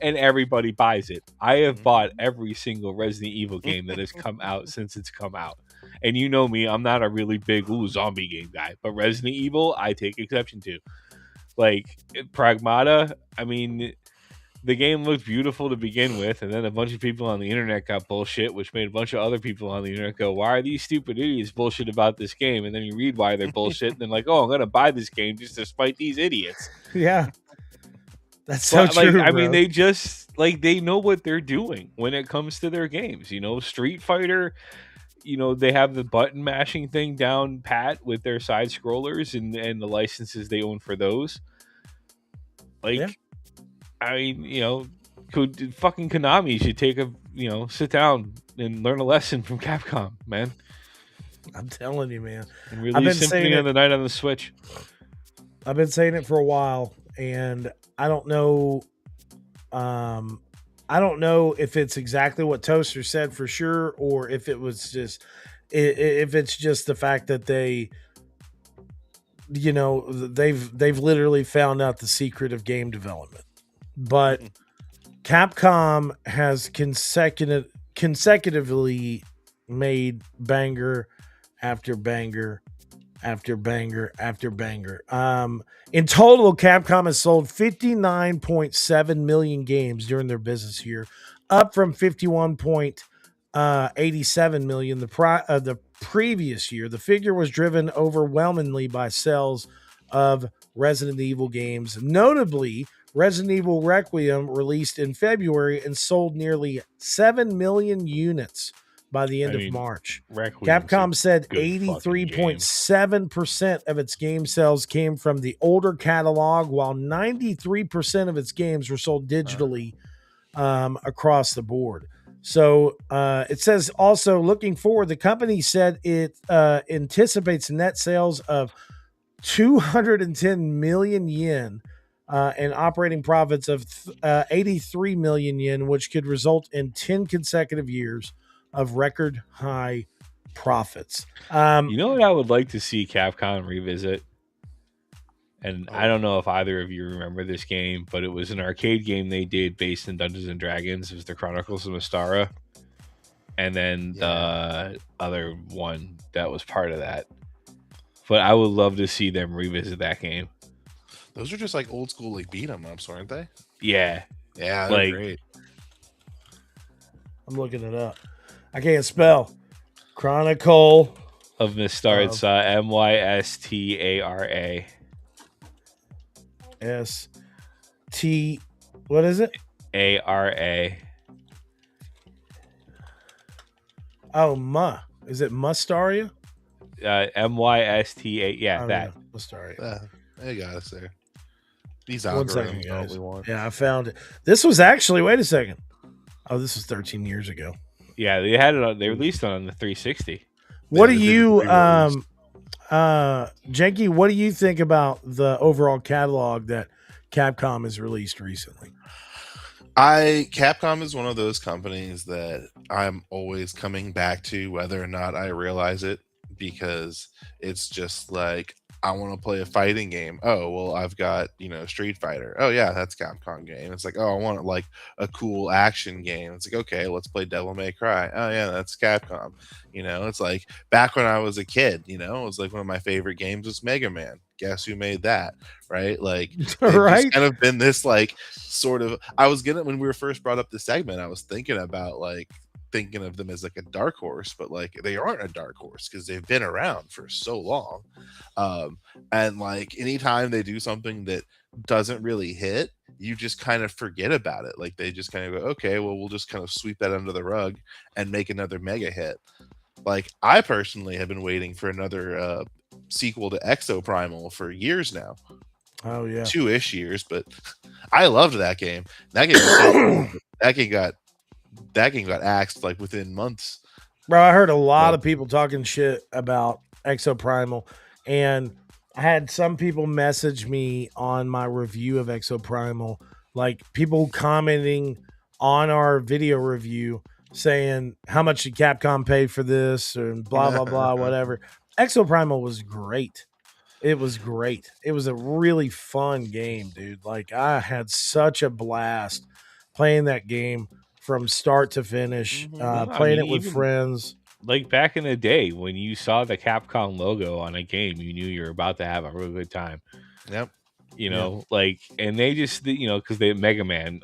C: And everybody buys it. I have bought every single Resident Evil game that has come out since it's come out. And you know me, I'm not a really big zombie game guy, but Resident Evil, I take exception to. Like, Pragmata, I mean, the game looked beautiful to begin with, and then a bunch of people on the internet got bullshit, which made a bunch of other people on the internet go, why are these stupid idiots bullshit about this game? And then you read why they're bullshit, and then like, oh, I'm going to buy this game just to spite these idiots.
B: Yeah. That's so true,
C: like, I
B: bro.
C: mean, they just, like, they know what they're doing when it comes to their games. You know, Street Fighter, you know, they have the button mashing thing down pat with their side scrollers and the licenses they own for those. Like, I mean, you know, fucking Konami should sit down and learn a lesson from Capcom, man.
B: I'm telling you, man.
C: And release Symphony of the Night on the Switch.
B: I've been saying it for a while, and I don't know. I don't know if it's exactly what Toaster said for sure, or if it was just if it's just the fact that they, you know, they've literally found out the secret of game development. But Capcom has consecutively made banger after banger after banger after banger. In total, Capcom has sold 59.7 million games during their business year, up from 51.87 million the previous year. The figure was driven overwhelmingly by sales of Resident Evil games. Notably, Resident Evil Requiem released in February and sold nearly 7 million units by the end of March. Capcom said 83.7% of its game sales came from the older catalog, while 93% of its games were sold digitally across the board. So it says also, looking forward, the company said it anticipates net sales of 210 million yen and operating profits of 83 million yen, which could result in 10 consecutive years of record high profits.
C: You know what I would like to see Capcom revisit? And I don't know if either of you remember this game, but it was an arcade game they did based in Dungeons and Dragons. It was the Chronicles of Mystara. And then the other one that was part of that. But I would love to see them revisit that game.
D: Those are just like old school like beat 'em ups, aren't they?
C: Yeah.
D: Yeah, they're great.
B: I'm looking it up. I can't spell. Chronicle
C: of Mystara. It's Mystara.
B: ST. What is it?
C: ARA.
B: Oh, is it Mustaria?
C: MYSTA. Yeah, that.
B: Mustaria.
D: They got us there. These
B: One second,
D: algorithms are what
B: guys.
D: we want.
B: Yeah, I found it. This was actually. Wait a second. Oh, this was 13 years ago.
C: Yeah, they had it. They released it on the 360.
B: What do you, Janky? What do you think about the overall catalog that Capcom has released recently?
D: Capcom is one of those companies that I'm always coming back to, whether or not I realize it, because it's just like, I want to play a fighting game. Oh, well, I've got, Street Fighter. Oh yeah, that's Capcom game. It's like, oh, I want like a cool action game. It's like, okay, let's play Devil May Cry. Oh yeah, that's Capcom. It's like back when I was a kid, it was like one of my favorite games was Mega Man. Guess who made that? Right? Like,
B: right?
D: It's kind of been this like sort of, when we were first brought up this segment, I was thinking about like thinking of them as like a dark horse, but like they aren't a dark horse because they've been around for so long. And like anytime they do something that doesn't really hit, you just kind of forget about it. Like they just kind of go, okay, well, we'll just kind of sweep that under the rug and make another mega hit. Like I personally have been waiting for another sequel to Exoprimal for years now.
B: Oh yeah,
D: 2-ish years, but I loved that game. That game was so cool. That game got axed like within months.
B: Bro, I heard a lot of people talking shit about Exoprimal, and I had some people message me on my review of Exoprimal, like people commenting on our video review saying how much did Capcom pay for this and blah blah blah whatever. Exoprimal was great. It was great. It was a really fun game, dude. Like I had such a blast playing that game from start to finish, playing it with friends.
C: Like back in the day when you saw the Capcom logo on a game, you knew you were about to have a real good time.
D: Yep.
C: Like, and they just, because they Mega Man,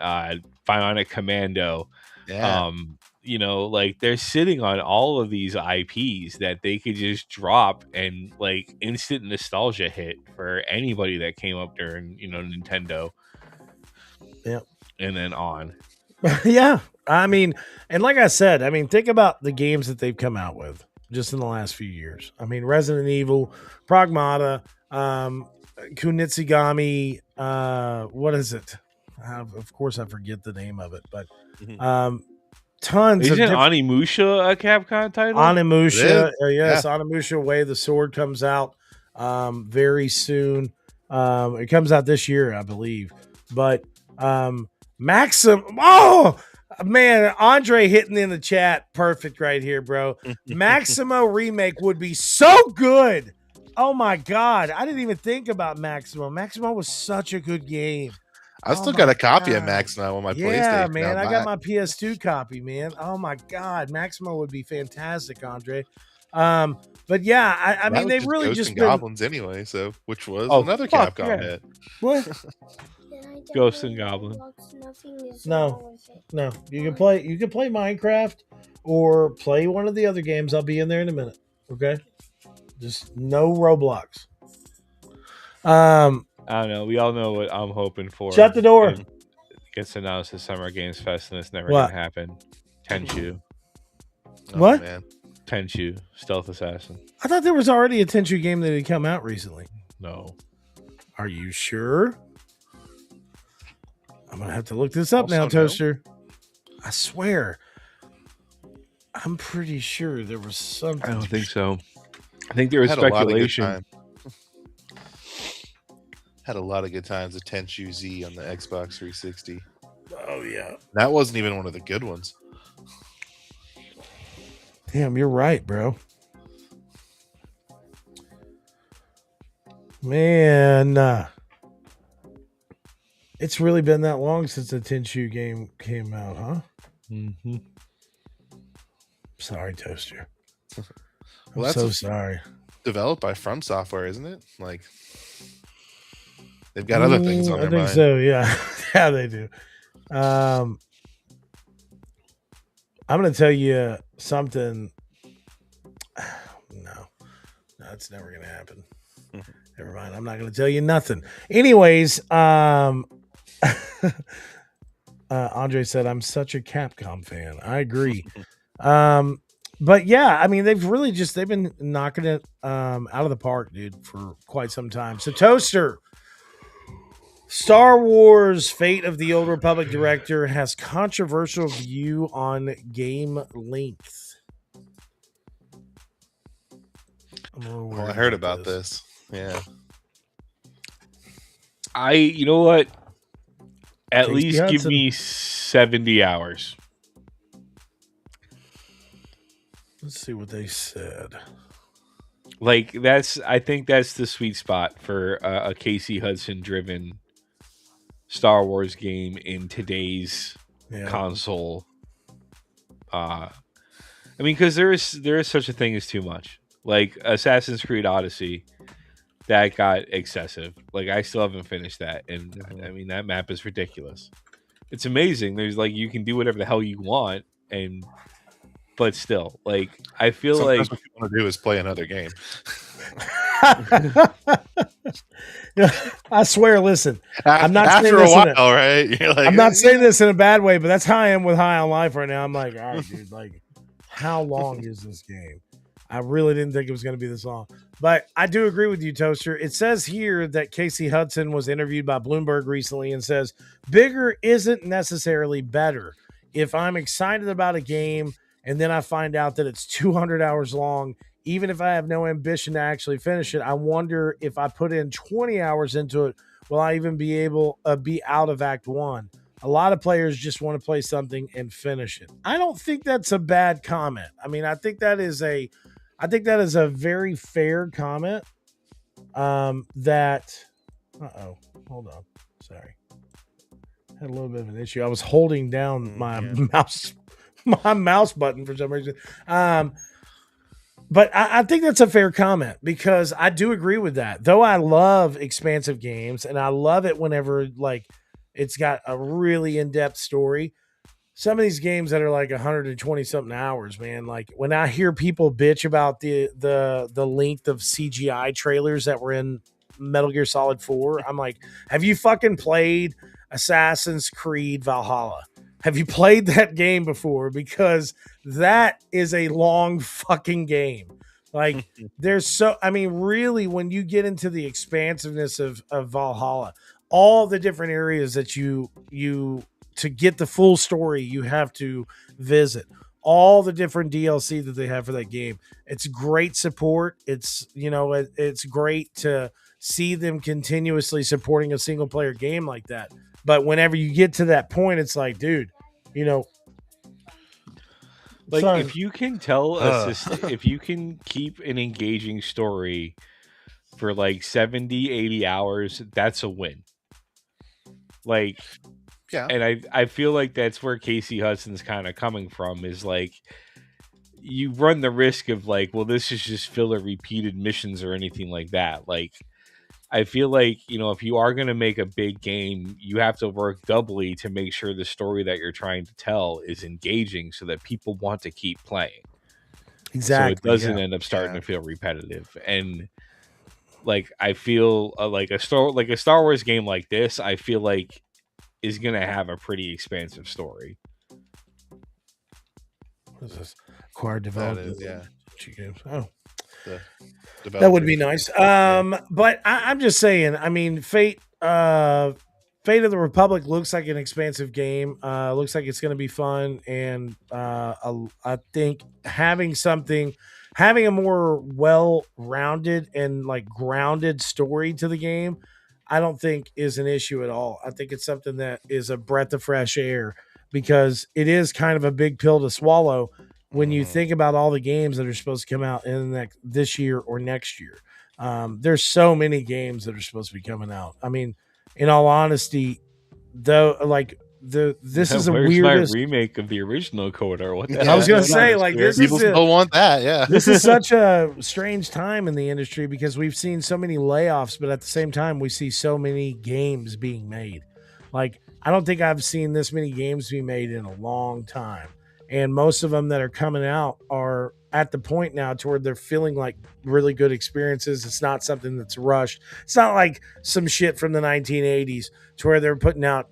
C: Bionic Commando, like they're sitting on all of these IPs that they could just drop and like instant nostalgia hit for anybody that came up during, Nintendo.
B: Yep.
C: And then on.
B: Yeah. I mean, and like I said, think about the games that they've come out with just in the last few years. Resident Evil, Pragmata, Kunitsigami, what is it? Of course, I forget the name of it, but tons
C: Isn't
B: of
C: Onimusha a Capcom title?
B: Onimusha, yes, yeah. Onimusha Way the Sword comes out very soon. It comes out this year, I believe. But Maxim, oh man, Andre hitting in the chat, perfect right here, bro. Maximo remake would be so good. Oh my god, I didn't even think about Maximo. Maximo was such a good game.
D: I still got a copy of Maximo on my PlayStation.
B: Yeah, man, I got my PS2 copy, man. Oh my god, Maximo would be fantastic, Andre. But yeah, I mean, they've really just been
D: Goblins anyway. So, which was another Capcom hit.
B: What?
C: Ghosts and Goblins.
B: No. You can play Minecraft or play one of the other games. I'll be in there in a minute. Okay. Just no Roblox.
C: I don't know. We all know what I'm hoping for.
B: Shut the door.
C: It gets announced at Summer Games Fest, and it's never going to happen. Tenchu.
B: What?
D: Man.
C: Tenchu, Stealth Assassin.
B: I thought there was already a Tenchu game that had come out recently.
C: No.
B: Are you sure? I'm going to have to look this up now,
D: No.
B: Toaster. I swear. I'm pretty sure there was something.
C: I don't think so. I think there was speculation.
D: Had a lot of good times with Tenchu Z on the Xbox 360.
B: Oh, yeah.
D: That wasn't even one of the good ones.
B: Damn, you're right, bro. Man, it's really been that long since the Tenchu game came out, huh?
C: Mm-hmm.
B: Sorry, Toaster.
D: Well,
B: I'm
D: that's
B: so sorry.
D: developed by From Software, isn't it? Like they've got other things on
B: I
D: their
B: think
D: mind.
B: so. Yeah, yeah, they do. I'm gonna tell you something. No, it's never gonna happen. Never mind. I'm not gonna tell you nothing. Anyways, Andre said I'm such a Capcom fan. I agree. But yeah, I mean they've been knocking it out of the park, dude, for quite some time. So Toaster, Star Wars Fate of the Old Republic director has controversial view on game length.
D: Well, I heard about this. Yeah.
C: You know what? At
B: Casey
C: least give
B: Hudson.
C: me 70 hours.
B: Let's see what they said.
C: Like I think that's the sweet spot for a Casey Hudson driven Star Wars game in today's console. I mean, because there is such a thing as too much. Like Assassin's Creed Odyssey, that got excessive. Like I still haven't finished that, and I mean that map is ridiculous. It's amazing. There's like you can do whatever the hell you want, but still, like I feel
D: Sometimes
C: like
D: what you want to do is play another game.
B: I swear, listen, I'm not
D: after a while, right? You're like,
B: I'm not saying this in a bad way, but that's how I am with High on Life right now. I'm like, all right, dude, like, how long is this game? I really didn't think it was going to be this long, but I do agree with you, Toaster. It says here that Casey Hudson was interviewed by Bloomberg recently and says bigger isn't necessarily better. If I'm excited about a game and then I find out that it's 200 hours long, even if I have no ambition to actually finish it, I wonder if I put in 20 hours into it, will I even be able to be out of Act 1? A lot of players just want to play something and finish it. I don't think that's a bad comment. I mean, I think that is a very fair comment. That hold on. Sorry. Had a little bit of an issue. I was holding down my mouse button for some reason. But I think that's a fair comment because I do agree with that. Though I love expansive games and I love it whenever like it's got a really in-depth story. Some of these games that are like 120 something hours, man. Like when I hear people bitch about the length of CGI trailers that were in Metal Gear Solid 4, I'm like, have you fucking played Assassin's Creed Valhalla? Have you played that game before? Because that is a long fucking game. Like really, when you get into the expansiveness of Valhalla, all the different areas that you to get the full story, you have to visit all the different DLC that they have for that game. It's great support. It's, it's great to see them continuously supporting a single player game like that. But whenever you get to that point, it's like, dude,
C: like
B: sorry.
C: if you can if you can keep an engaging story for like 70, 80 hours, that's a win. Like,
D: yeah.
C: And I feel like that's where Casey Hudson's kind of coming from is like, you run the risk of like, well, this is just filler repeated missions or anything like that. Like, I feel like, if you are going to make a big game, you have to work doubly to make sure the story that you're trying to tell is engaging so that people want to keep playing.
B: Exactly.
C: So it doesn't end up starting to feel repetitive. And like, I feel like a Star Wars game like this, I feel like is going to have a pretty expansive story.
B: What is this? Acquired development.
D: Oh.
B: That would be nice. But I'm just saying, I mean, Fate of the Republic looks like an expansive game. Looks like it's going to be fun. And I think having a more well-rounded and like grounded story to the game, I don't think is an issue at all. I think it's something that is a breath of fresh air because it is kind of a big pill to swallow. when you think about all the games that are supposed to come out in this year or next year. There's so many games that are supposed to be coming out. I mean, in all honesty, though, like this is the
C: Where's my
B: weirdest
C: remake of the original Coda? What the
B: I
C: hell?
B: was gonna say, like, this
D: People
B: is
D: still want that. Yeah.
B: this is such a strange time in the industry because we've seen so many layoffs, but at the same time, we see so many games being made. Like, I don't think I've seen this many games be made in a long time. And most of them that are coming out are at the point now to where they're feeling like really good experiences. It's not something that's rushed. It's not like some shit from the 1980s to where they're putting out,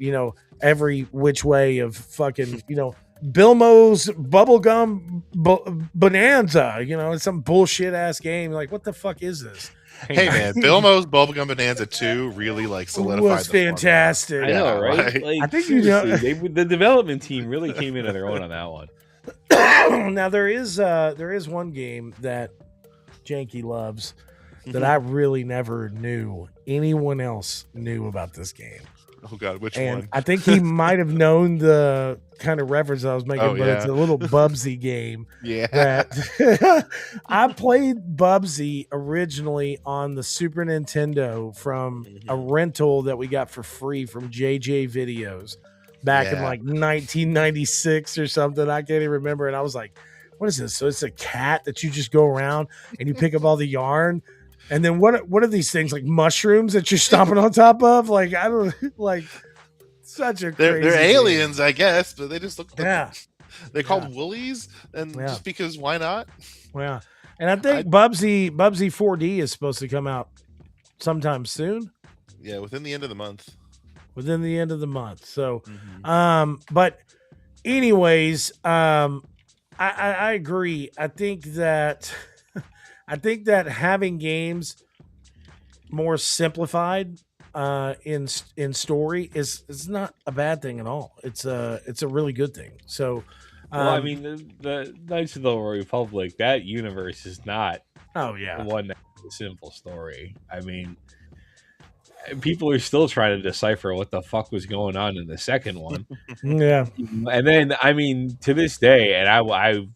B: every which way of fucking, Bilmo's Bubblegum Bonanza. It's some bullshit ass game. Like, what the fuck is this?
D: Hey man, Bilmo's Bubblegum Bonanza 2 2 like solidified.
B: Was fantastic.
C: I know, right?
B: I think
C: seriously, the development team really came into their own on that one.
B: Now there is one game that Janky loves that I really never knew anyone else knew about this game.
D: Oh god, which
B: and
D: one?
B: I think he might have known the kind of reference I was making, but it's a little Bubsy game.
D: Yeah.
B: That I played Bubsy originally on the Super Nintendo from a rental that we got for free from JJ Videos back in like 1996 or something. I can't even remember. And I was like, what is this? So it's a cat that you just go around and you pick up all the yarn. And then what are these things, like mushrooms that you're stomping on top of? Like, I don't like such a crazy
D: they're aliens,
B: game.
D: I guess, but they just look like they're called
B: Yeah.
D: woolies, and just because why not?
B: Yeah. And I think Bubsy 4D is supposed to come out sometime soon.
D: Yeah, within the end of the month.
B: So but anyways, I agree. I think that having games more simplified in story is not a bad thing at all. It's a really good thing. So
C: well, I mean, the Knights of the Old Republic, that universe is not one that has a simple story. I mean, people are still trying to decipher what the fuck was going on in the second one.
B: Yeah.
C: And then, I mean, to this day, and I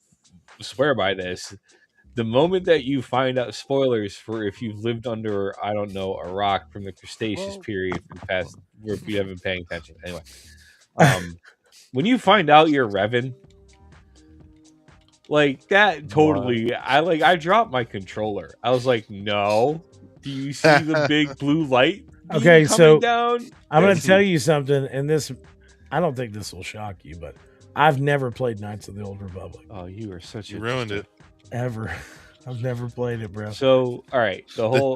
C: swear by this, the moment that you find out, spoilers for if you've lived under, I don't know, a rock from the Cretaceous period from past, or if you haven't been paying attention. Anyway, when you find out you're Revan, like that totally, I dropped my controller. I was like, no. Do you see the big blue light?
B: Okay, so
C: down?
B: I'm going to tell you something, and this, I don't think this will shock you, but I've never played Knights of the Old Republic.
C: Oh, you are such
D: you ruined it.
B: Ever. I've never played it, bro.
C: So, all right,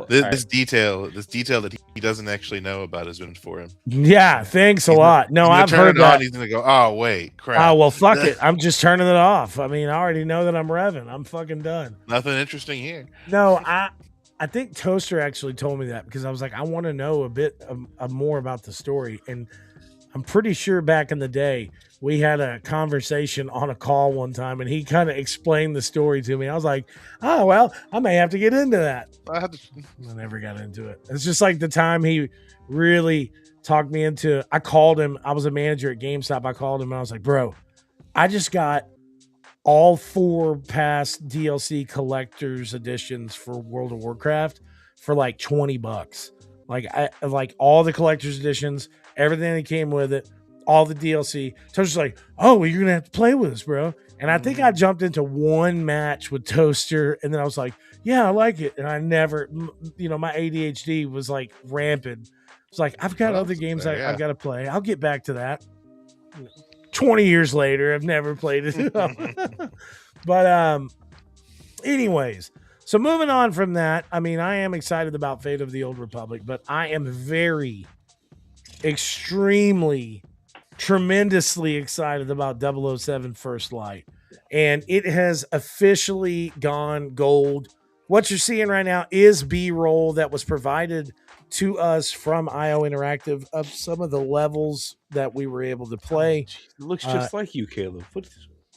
D: this detail that he doesn't actually know about has been for him.
B: Yeah, thanks a lot. No, I've heard that.
D: He's gonna go, oh wait, crap.
B: Oh well, fuck it. I'm just turning it off. I mean, I already know that I'm Revan. I'm fucking done.
D: Nothing interesting here.
B: No, I think Toaster actually told me that because I was like, I want to know a bit more about the story, and I'm pretty sure back in the day we had a conversation on a call one time, and he kind of explained the story to me. I was like, oh, well, I may have to get into that. I never got into it. It's just like the time he really talked me into, I called him. I was a manager at GameStop. I called him and I was like, bro, I just got all 4 past DLC collector's editions for World of Warcraft for like $20. Like I like all the collector's editions, everything that came with it, all the DLC. Toaster's like, oh, well, you're gonna have to play with us, bro. And I think I jumped into one match with Toaster, and then I was like, yeah, I like it. And I never, my ADHD was like rampant. It's like, I've got other games I've got to play. I'll get back to that. 20 years later, I've never played it. But anyways, so moving on from that, I mean, I am excited about Fate of the Old Republic, but I am very, extremely, tremendously excited about 007 First Light. And it has officially gone gold. What you're seeing right now is B-roll that was provided to us from IO Interactive of some of the levels that we were able to play.
C: It looks just like you, Caleb.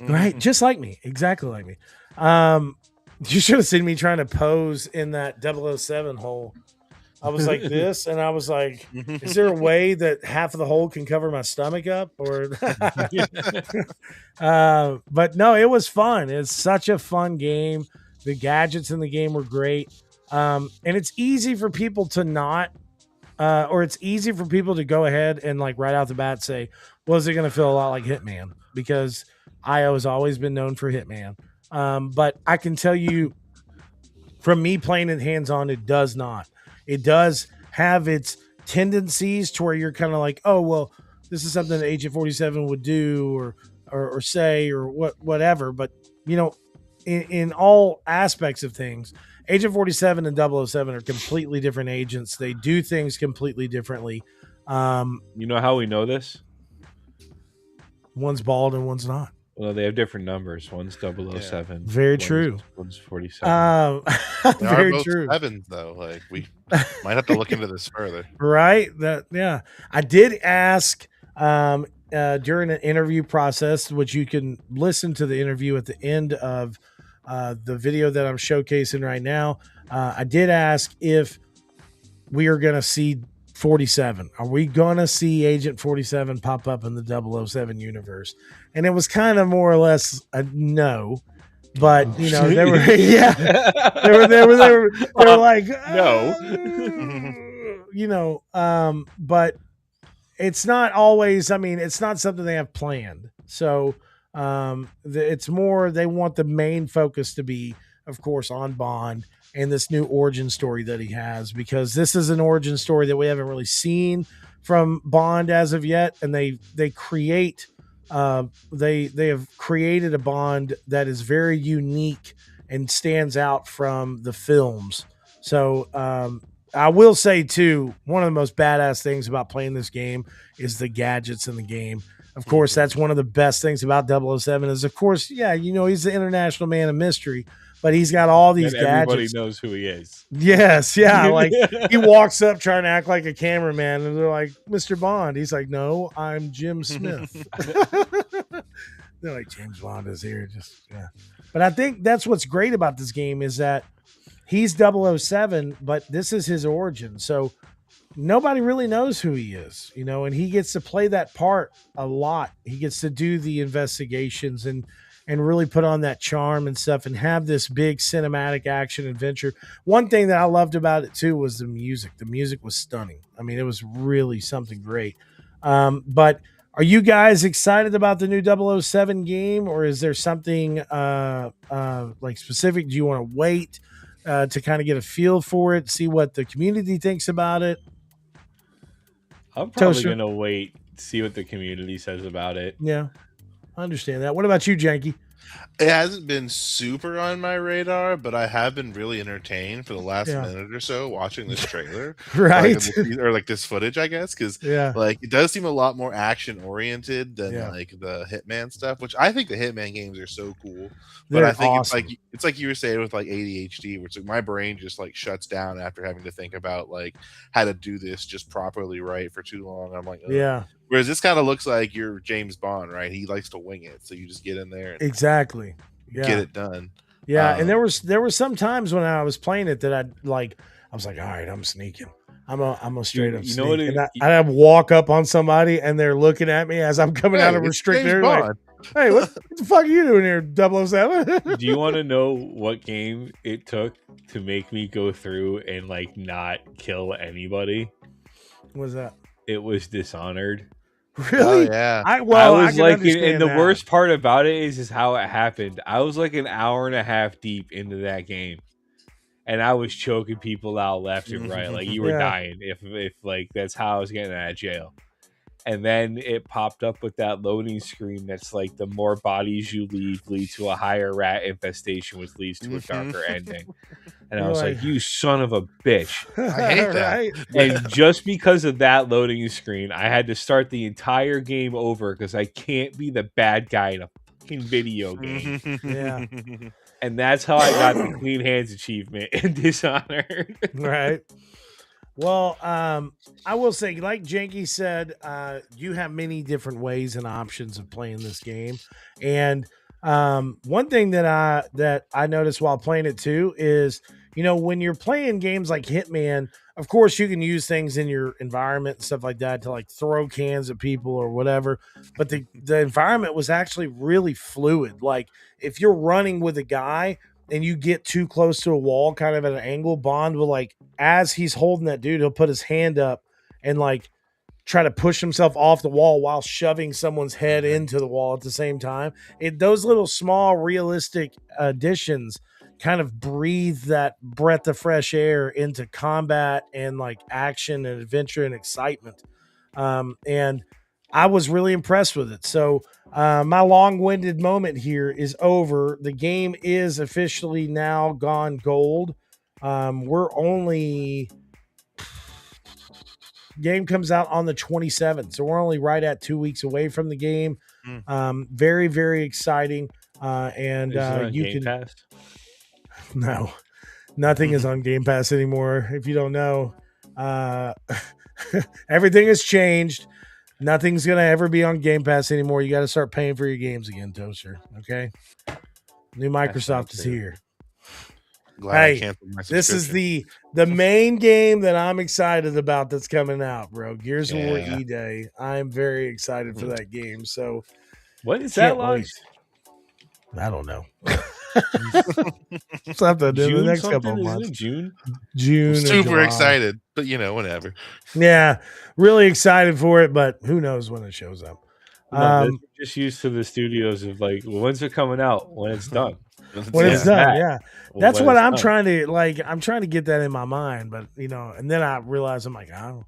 B: Right? Just like me. Exactly like me. You should have seen me trying to pose in that 007 hole. I was like this, and I was like, is there a way that half of the hole can cover my stomach up? Or, but no, it was fun. It's such a fun game. The gadgets in the game were great. And it's easy for people to not, or it's easy for people to go ahead and like right out the bat say, well, is it going to feel a lot like Hitman? Because IO has always been known for Hitman. But I can tell you from me playing it hands on, it does not. It does have its tendencies to where you're kind of like, oh, well, this is something that Agent 47 would do or say or whatever. But, you know, in all aspects of things, Agent 47 and 007 are completely different agents. They do things completely differently.
C: You know how we know this?
B: One's bald and one's not.
C: Well, they have different numbers. One's 007.
B: Very true.
C: One's 47.
B: Very
D: both
B: true.
D: Sevens, though. Like, we might have to look into this further.
B: Right? Yeah. I did ask during an interview process, which you can listen to the interview at the end of the video that I'm showcasing right now. I did ask if we are going to see 47. Are we going to see Agent 47 pop up in the 007 universe? And it was kind of more or less a no. But, you know, they were, they were like,
C: no.
B: You know, but it's not always, I mean, it's not something they have planned. So it's more, they want the main focus to be, of course, on Bond and this new origin story that he has, because this is an origin story that we haven't really seen from Bond as of yet. And they create, they have created a Bond that is very unique and stands out from the films. So, I will say too, one of the most badass things about playing this game is the gadgets in the game. Of course, that's one of the best things about 007 is, of course, yeah, you know, he's the international man of mystery, but he's got all these gadgets.
C: Everybody knows who he is.
B: Yes, yeah. Like he walks up trying to act like a cameraman, and they're like, "Mr. Bond." He's like, "No, I'm Jim Smith." They're like, "James Bond is here." Just yeah. But I think that's what's great about this game is that he's 007, but this is his origin. So nobody really knows who he is, you know, and he gets to play that part a lot. He gets to do the investigations and really put on that charm and stuff and have this big cinematic action adventure. One thing that I loved about it too was the music. The music was stunning. I mean, it was really something great. But are you guys excited about the new 007 game, or is there something like specific? Do you want to wait to kind of get a feel for it, see what the community thinks about it?
C: I'm probably going to wait, see what the community says about it.
B: Yeah, I understand that. What about you, Janky?
D: It hasn't been super on my radar, but I have been really entertained for the last minute or so watching this trailer.
B: Right.
D: Or like this footage, I guess, because like it does seem a lot more action oriented than like the Hitman stuff, which I think the Hitman games are so cool. But I think it's like you were saying with like ADHD, which like my brain just like shuts down after having to think about like how to do this just properly right for too long. I'm like, ugh. Whereas this kind of looks like you're James Bond, right? He likes to wing it, so you just get in there and
B: exactly
D: get it done.
B: Yeah, and there were some times when I was playing it that I was like, all right, I'm sneaking. I'm a straight up sneak. And I'd walk up on somebody and they're looking at me as I'm coming out of restricted area. Like, hey, what the fuck are you doing here, 007?
C: Do you want to know what game it took to make me go through and like not kill anybody?
B: What was that?
C: It was Dishonored.
B: Really?
D: Oh, yeah.
C: I was like, and the worst part about it is how it happened. I was like an hour and a half deep into that game, and I was choking people out left and right. Like you were dying if like that's how I was getting out of jail. And then it popped up with that loading screen that's like the more bodies you lead to a higher rat infestation, which leads to a darker ending. And I was like, you son of a bitch.
D: I hate that.
B: Right?
C: And just because of that loading screen, I had to start the entire game over because I can't be the bad guy in a fucking video game.
B: Yeah.
C: And that's how I got the Clean Hands achievement in Dishonored.
B: Right. Well, I will say, like Janky said, you have many different ways and options of playing this game. And One thing that I noticed while playing it too is, when you're playing games like Hitman, of course you can use things in your environment and stuff like that to like throw cans at people or whatever. But the environment was actually really fluid. Like if you're running with a guy and you get too close to a wall, kind of at an angle, Bond will like as he's holding that dude, he'll put his hand up and like try to push himself off the wall while shoving someone's head into the wall at the same time. Those little small realistic additions kind of breathe that breath of fresh air into combat and like action and adventure and excitement. And I was really impressed with it. So my long-winded moment here is over. The game is officially now gone gold. We're only Game comes out on the 27th, so we're only right at 2 weeks away from the game. Very, very exciting. And
C: Is it on
B: you
C: Game
B: can
C: Pass?
B: no, nothing is on Game Pass anymore. If you don't know, everything has changed. Nothing's gonna ever be on Game Pass anymore. You got to start paying for your games again, Toaster. Okay, new Microsoft is here.
D: Glad I
B: Hey,
D: canceled my
B: this is
D: subscription.
B: the main game that I'm excited about that's coming out, bro. Gears of War
D: Yeah.
B: E-Day. I'm very excited for that game. So
C: When is
B: can't
C: that launch?
B: wait. I don't know. Something in the
C: June
B: next
C: something?
B: couple of
C: Isn't
B: months.
C: it June?
B: June. or
D: Super
B: July.
D: excited, but whatever.
B: Yeah, really excited for it, but who knows when it shows up.
C: No, this is just used to the studios of like, well, when's it coming out? When it's done.
B: When it's done, yeah. That's
C: When
B: what
C: it's
B: I'm
C: done.
B: trying to like. I'm trying to get that in my mind, but and then I realize I'm like, I'm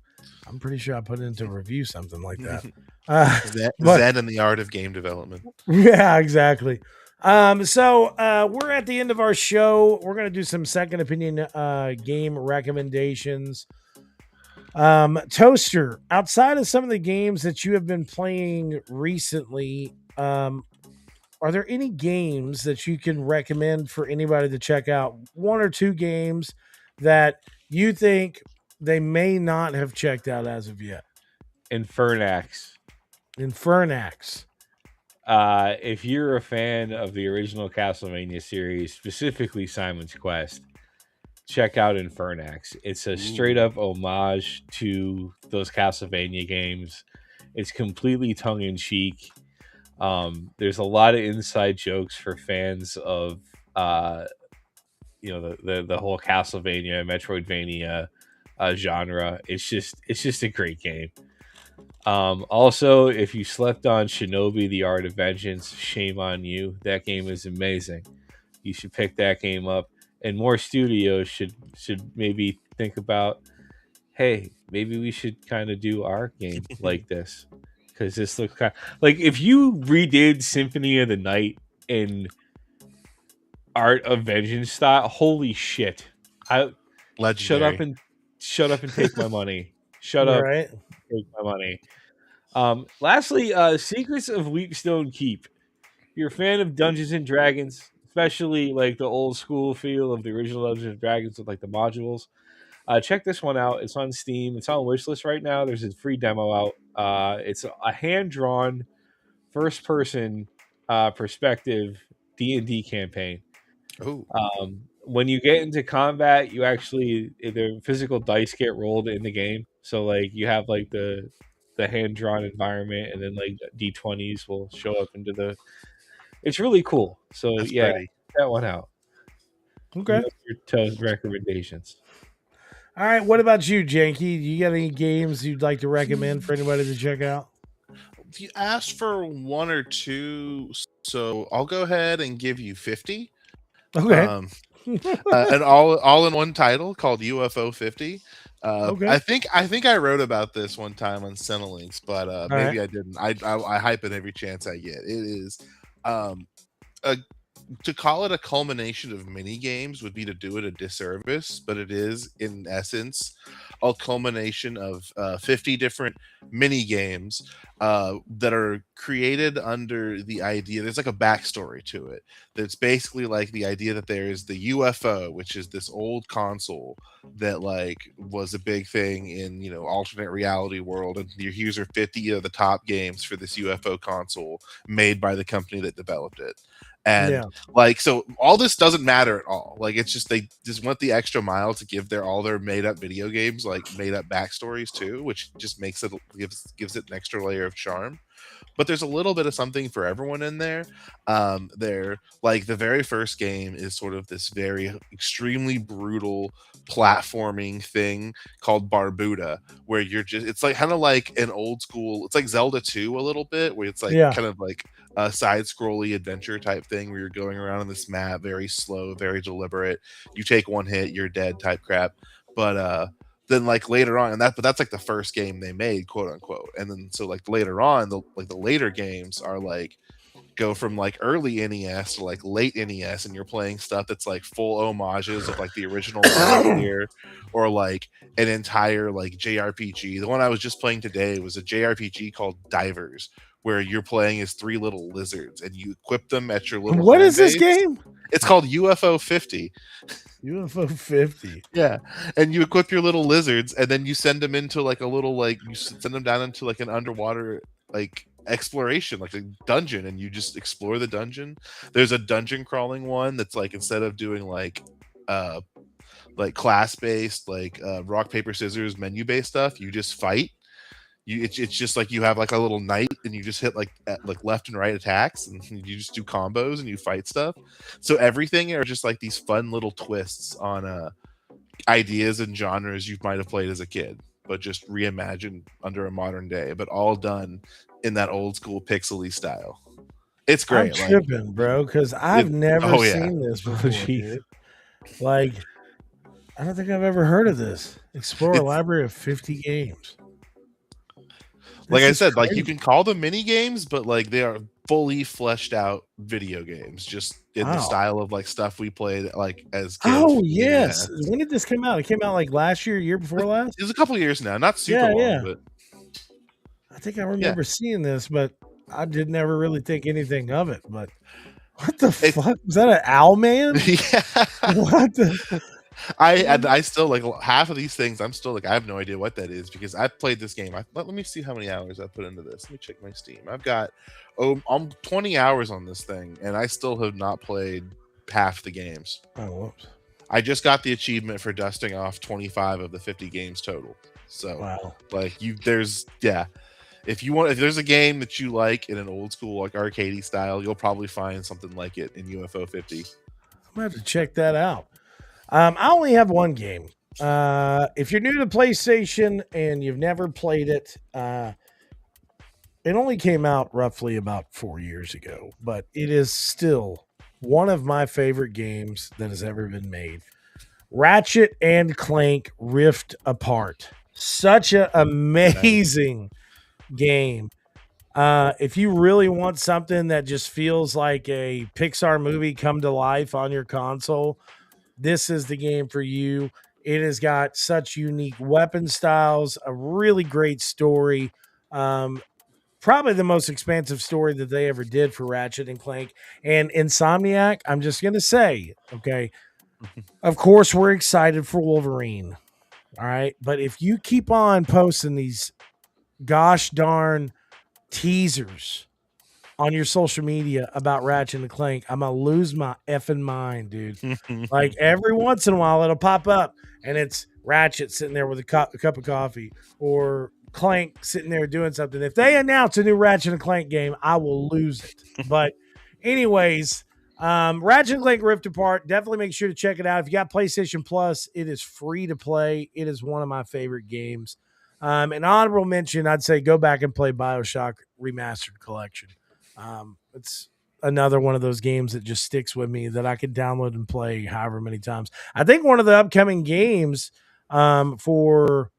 B: pretty sure I put it into review something like that.
D: Zen and the art of game development.
B: Yeah, exactly. So we're at the end of our show. We're gonna do some second opinion game recommendations. Toaster, outside of some of the games that you have been playing recently, are there any games that you can recommend for anybody to check out? One or two games that you think they may not have checked out as of yet?
C: Infernax.
B: Infernax.
C: If you're a fan of the original Castlevania series, specifically Simon's Quest, check out Infernax. It's a straight up homage to those Castlevania games. It's completely tongue in cheek. There's a lot of inside jokes for fans of the whole Castlevania, Metroidvania genre. It's just a great game. Also, if you slept on Shinobi: The Art of Vengeance, shame on you. That game is amazing. You should pick that game up. And more studios should maybe think about, hey, maybe we should kind of do our game like this, because this looks kind of like if you redid Symphony of the Night in Art of Vengeance style. Holy shit!
D: Legendary.
C: Shut up and take my money. Shut up,
B: Right.
C: take my money. Lastly, Secrets of Wheatstone Keep. If you're a fan of Dungeons and Dragons, especially like the old school feel of the original Dungeons and Dragons with like the modules, check this one out. It's on Steam. It's on wishlist right now. There's a free demo out. It's a hand-drawn, first-person perspective D&D campaign.
D: Oh,
C: When you get into combat, you actually the physical dice get rolled in the game. So like you have like the hand-drawn environment, and then like D20s will show up into the. It's really cool. So
D: that's
C: yeah,
D: pretty.
C: check that one out.
B: Okay.
C: Your toast recommendations.
B: All right. What about you, Janky? You got any games you'd like to recommend for anybody to check out?
D: You asked for one or two, so I'll go ahead and give you 50.
B: Okay.
D: An all in one title called UFO 50.
B: Okay.
D: I think I wrote about this one time on Cinelinks, but maybe I didn't. I hype it every chance I get. It is a to call it a culmination of mini games would be to do it a disservice, but it is in essence a culmination of 50 different mini games that are created under the idea. There's like a backstory to it. That's basically like the idea that there is the UFO, which is this old console that like was a big thing in alternate reality world, and here's are 50 of the top games for this UFO console made by the company that developed it. And
B: Yeah.
D: like, so all this doesn't matter at all. Like, it's just they just went the extra mile to give all their made up video games like made up backstories too, which just makes it gives it an extra layer of charm. But there's a little bit of something for everyone in there. There, like the very first game is sort of this very extremely brutal platforming thing called Barbuda, where you're just it's like kind of like an old school. It's like Zelda 2 a little bit, where it's like
B: Yeah.
D: kind of like a side scrolly adventure type thing where you're going around on this map, very slow, very deliberate. You take one hit, you're dead type crap. But then like later on, but that's like the first game they made, quote unquote. And then so like later on, the later games are like go from like early NES to like late NES, and you're playing stuff that's like full homages of like the original Metal Gear, or like an entire like JRPG. The one I was just playing today was a JRPG called Divers, where you're playing as 3 little lizards and you equip them at your little
B: What
D: home
B: is this
D: base.
B: game?
D: It's called UFO 50.
B: UFO 50.
D: Yeah, and you equip your little lizards, and then you send them into like a little you send them down into like an underwater like exploration, like a dungeon, and you just explore the dungeon. There's a dungeon crawling one that's like instead of doing like class based rock paper scissors menu based stuff, you just fight. It's just like you have like a little knight, and you just hit like left and right attacks, and you just do combos and you fight stuff. So everything are just like these fun little twists on ideas and genres you might have played as a kid, but just reimagined under a modern day, but all done in that old school pixely style. It's great.
B: I'm tripping, bro, because I've never seen this before, dude. Like, I don't think I've ever heard of this. Explore a library of 50 games.
D: Like I said, like you can call them mini games, but like they are fully fleshed out video games, just in the style of like stuff we played like as kids.
B: Oh yes. When did this come out? It came out like last year before last?
D: It was a couple years now, not super long, but
B: I think I remember seeing this, but I did never really think anything of it. But what the fuck? Was that an owl man?
D: Yeah.
B: What the
D: I still like half of these things. I'm still like, I have no idea what that is, because I've played this game. Let me see how many hours I put into this. Let me check my Steam. I've got I'm 20 hours on this thing, and I still have not played half the games.
B: Oh, whoops.
D: I just got the achievement for dusting off 25 of the 50 games total. So
B: wow.
D: Like if there's a game that you like in an old school like arcadey style, you'll probably find something like it in UFO 50.
B: I'm gonna have to check that out. I only have one game. If you're new to PlayStation and you've never played it, it only came out roughly about 4 years ago, but it is still one of my favorite games that has ever been made. Ratchet and Clank Rift Apart. Such an amazing game. If you really want something that just feels like a Pixar movie come to life on your console, this is the game for you. It has got such unique weapon styles, a really great story. Probably the most expansive story that they ever did for Ratchet and Clank. And Insomniac, I'm just going to say, okay, of course, we're excited for Wolverine. All right. But if you keep on posting these gosh darn teasers on your social media about Ratchet and Clank, I'm going to lose my effing mind, dude. Like every once in a while, it'll pop up and it's Ratchet sitting there with a cup of coffee, or Clank sitting there doing something. If they announce a new Ratchet and Clank game, I will lose it. But anyways, Ratchet and Clank Rift Apart, definitely make sure to check it out. If you got PlayStation Plus, it is free to play. It is one of my favorite games. An honorable mention, I'd say go back and play BioShock Remastered Collection. It's another one of those games that just sticks with me that I can download and play however many times. I think one of the upcoming games for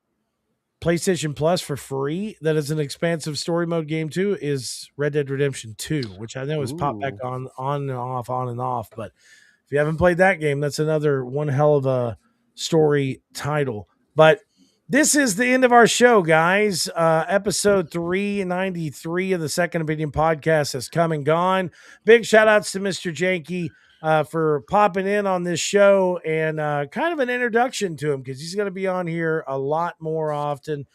B: PlayStation Plus for free that is an expansive story mode game too is Red Dead Redemption 2, which I know has popped back on and off. But if you haven't played that game, that's another one hell of a story title. But this is the end of our show, guys. Episode 393 of the Second Opinion podcast has come and gone. Big shout outs to Mr. Janky for popping in on this show and kind of an introduction to him because he's going to be on here a lot more often.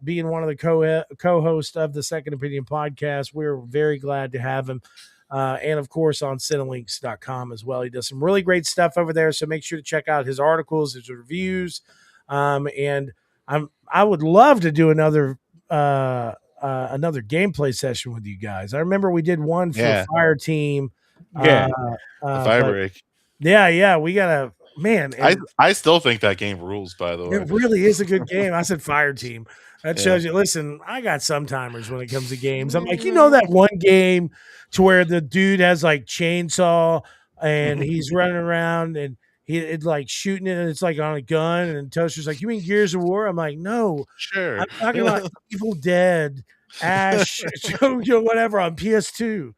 B: Being one of the co-hosts of the Second Opinion podcast, we're very glad to have him. And of course on cinelinks.com as well. He does some really great stuff over there. So make sure to check out his articles, his reviews. And I would love to do another gameplay session with you guys. I remember we did one for Fire Team.
D: The Fire Break.
B: Yeah, we gotta, man.
D: I still think that game rules, by the way.
B: It really is a good game. I said Fire Team. That shows you, listen, I got some timers when it comes to games. I'm like, that one game to where the dude has like chainsaw and he's running around and it's like shooting it and it's like on a gun, and Toaster's like, you mean Gears of War? I'm like, no.
D: Sure.
B: I'm talking about Evil Dead, Ash, whatever on PS2.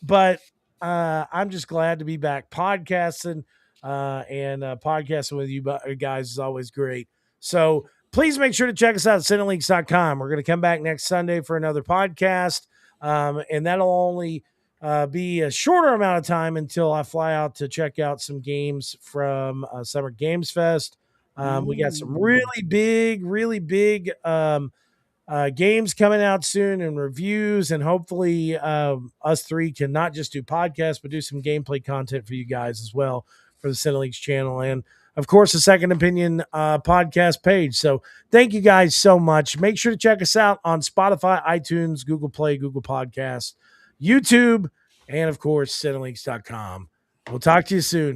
B: But I'm just glad to be back podcasting, and podcasting with you guys is always great. So please make sure to check us out at cinelinks.com. We're going to come back next Sunday for another podcast, and that'll only be a shorter amount of time until I fly out to check out some games from Summer Games Fest. We got some really big games coming out soon and reviews, and hopefully us three can not just do podcasts but do some gameplay content for you guys as well for the Cinelinks channel and of course the Second Opinion podcast page. So thank you guys so much. Make sure to check us out on Spotify, iTunes, Google Play, Google Podcasts, YouTube, and of course cinelinks.com. We'll talk to you soon.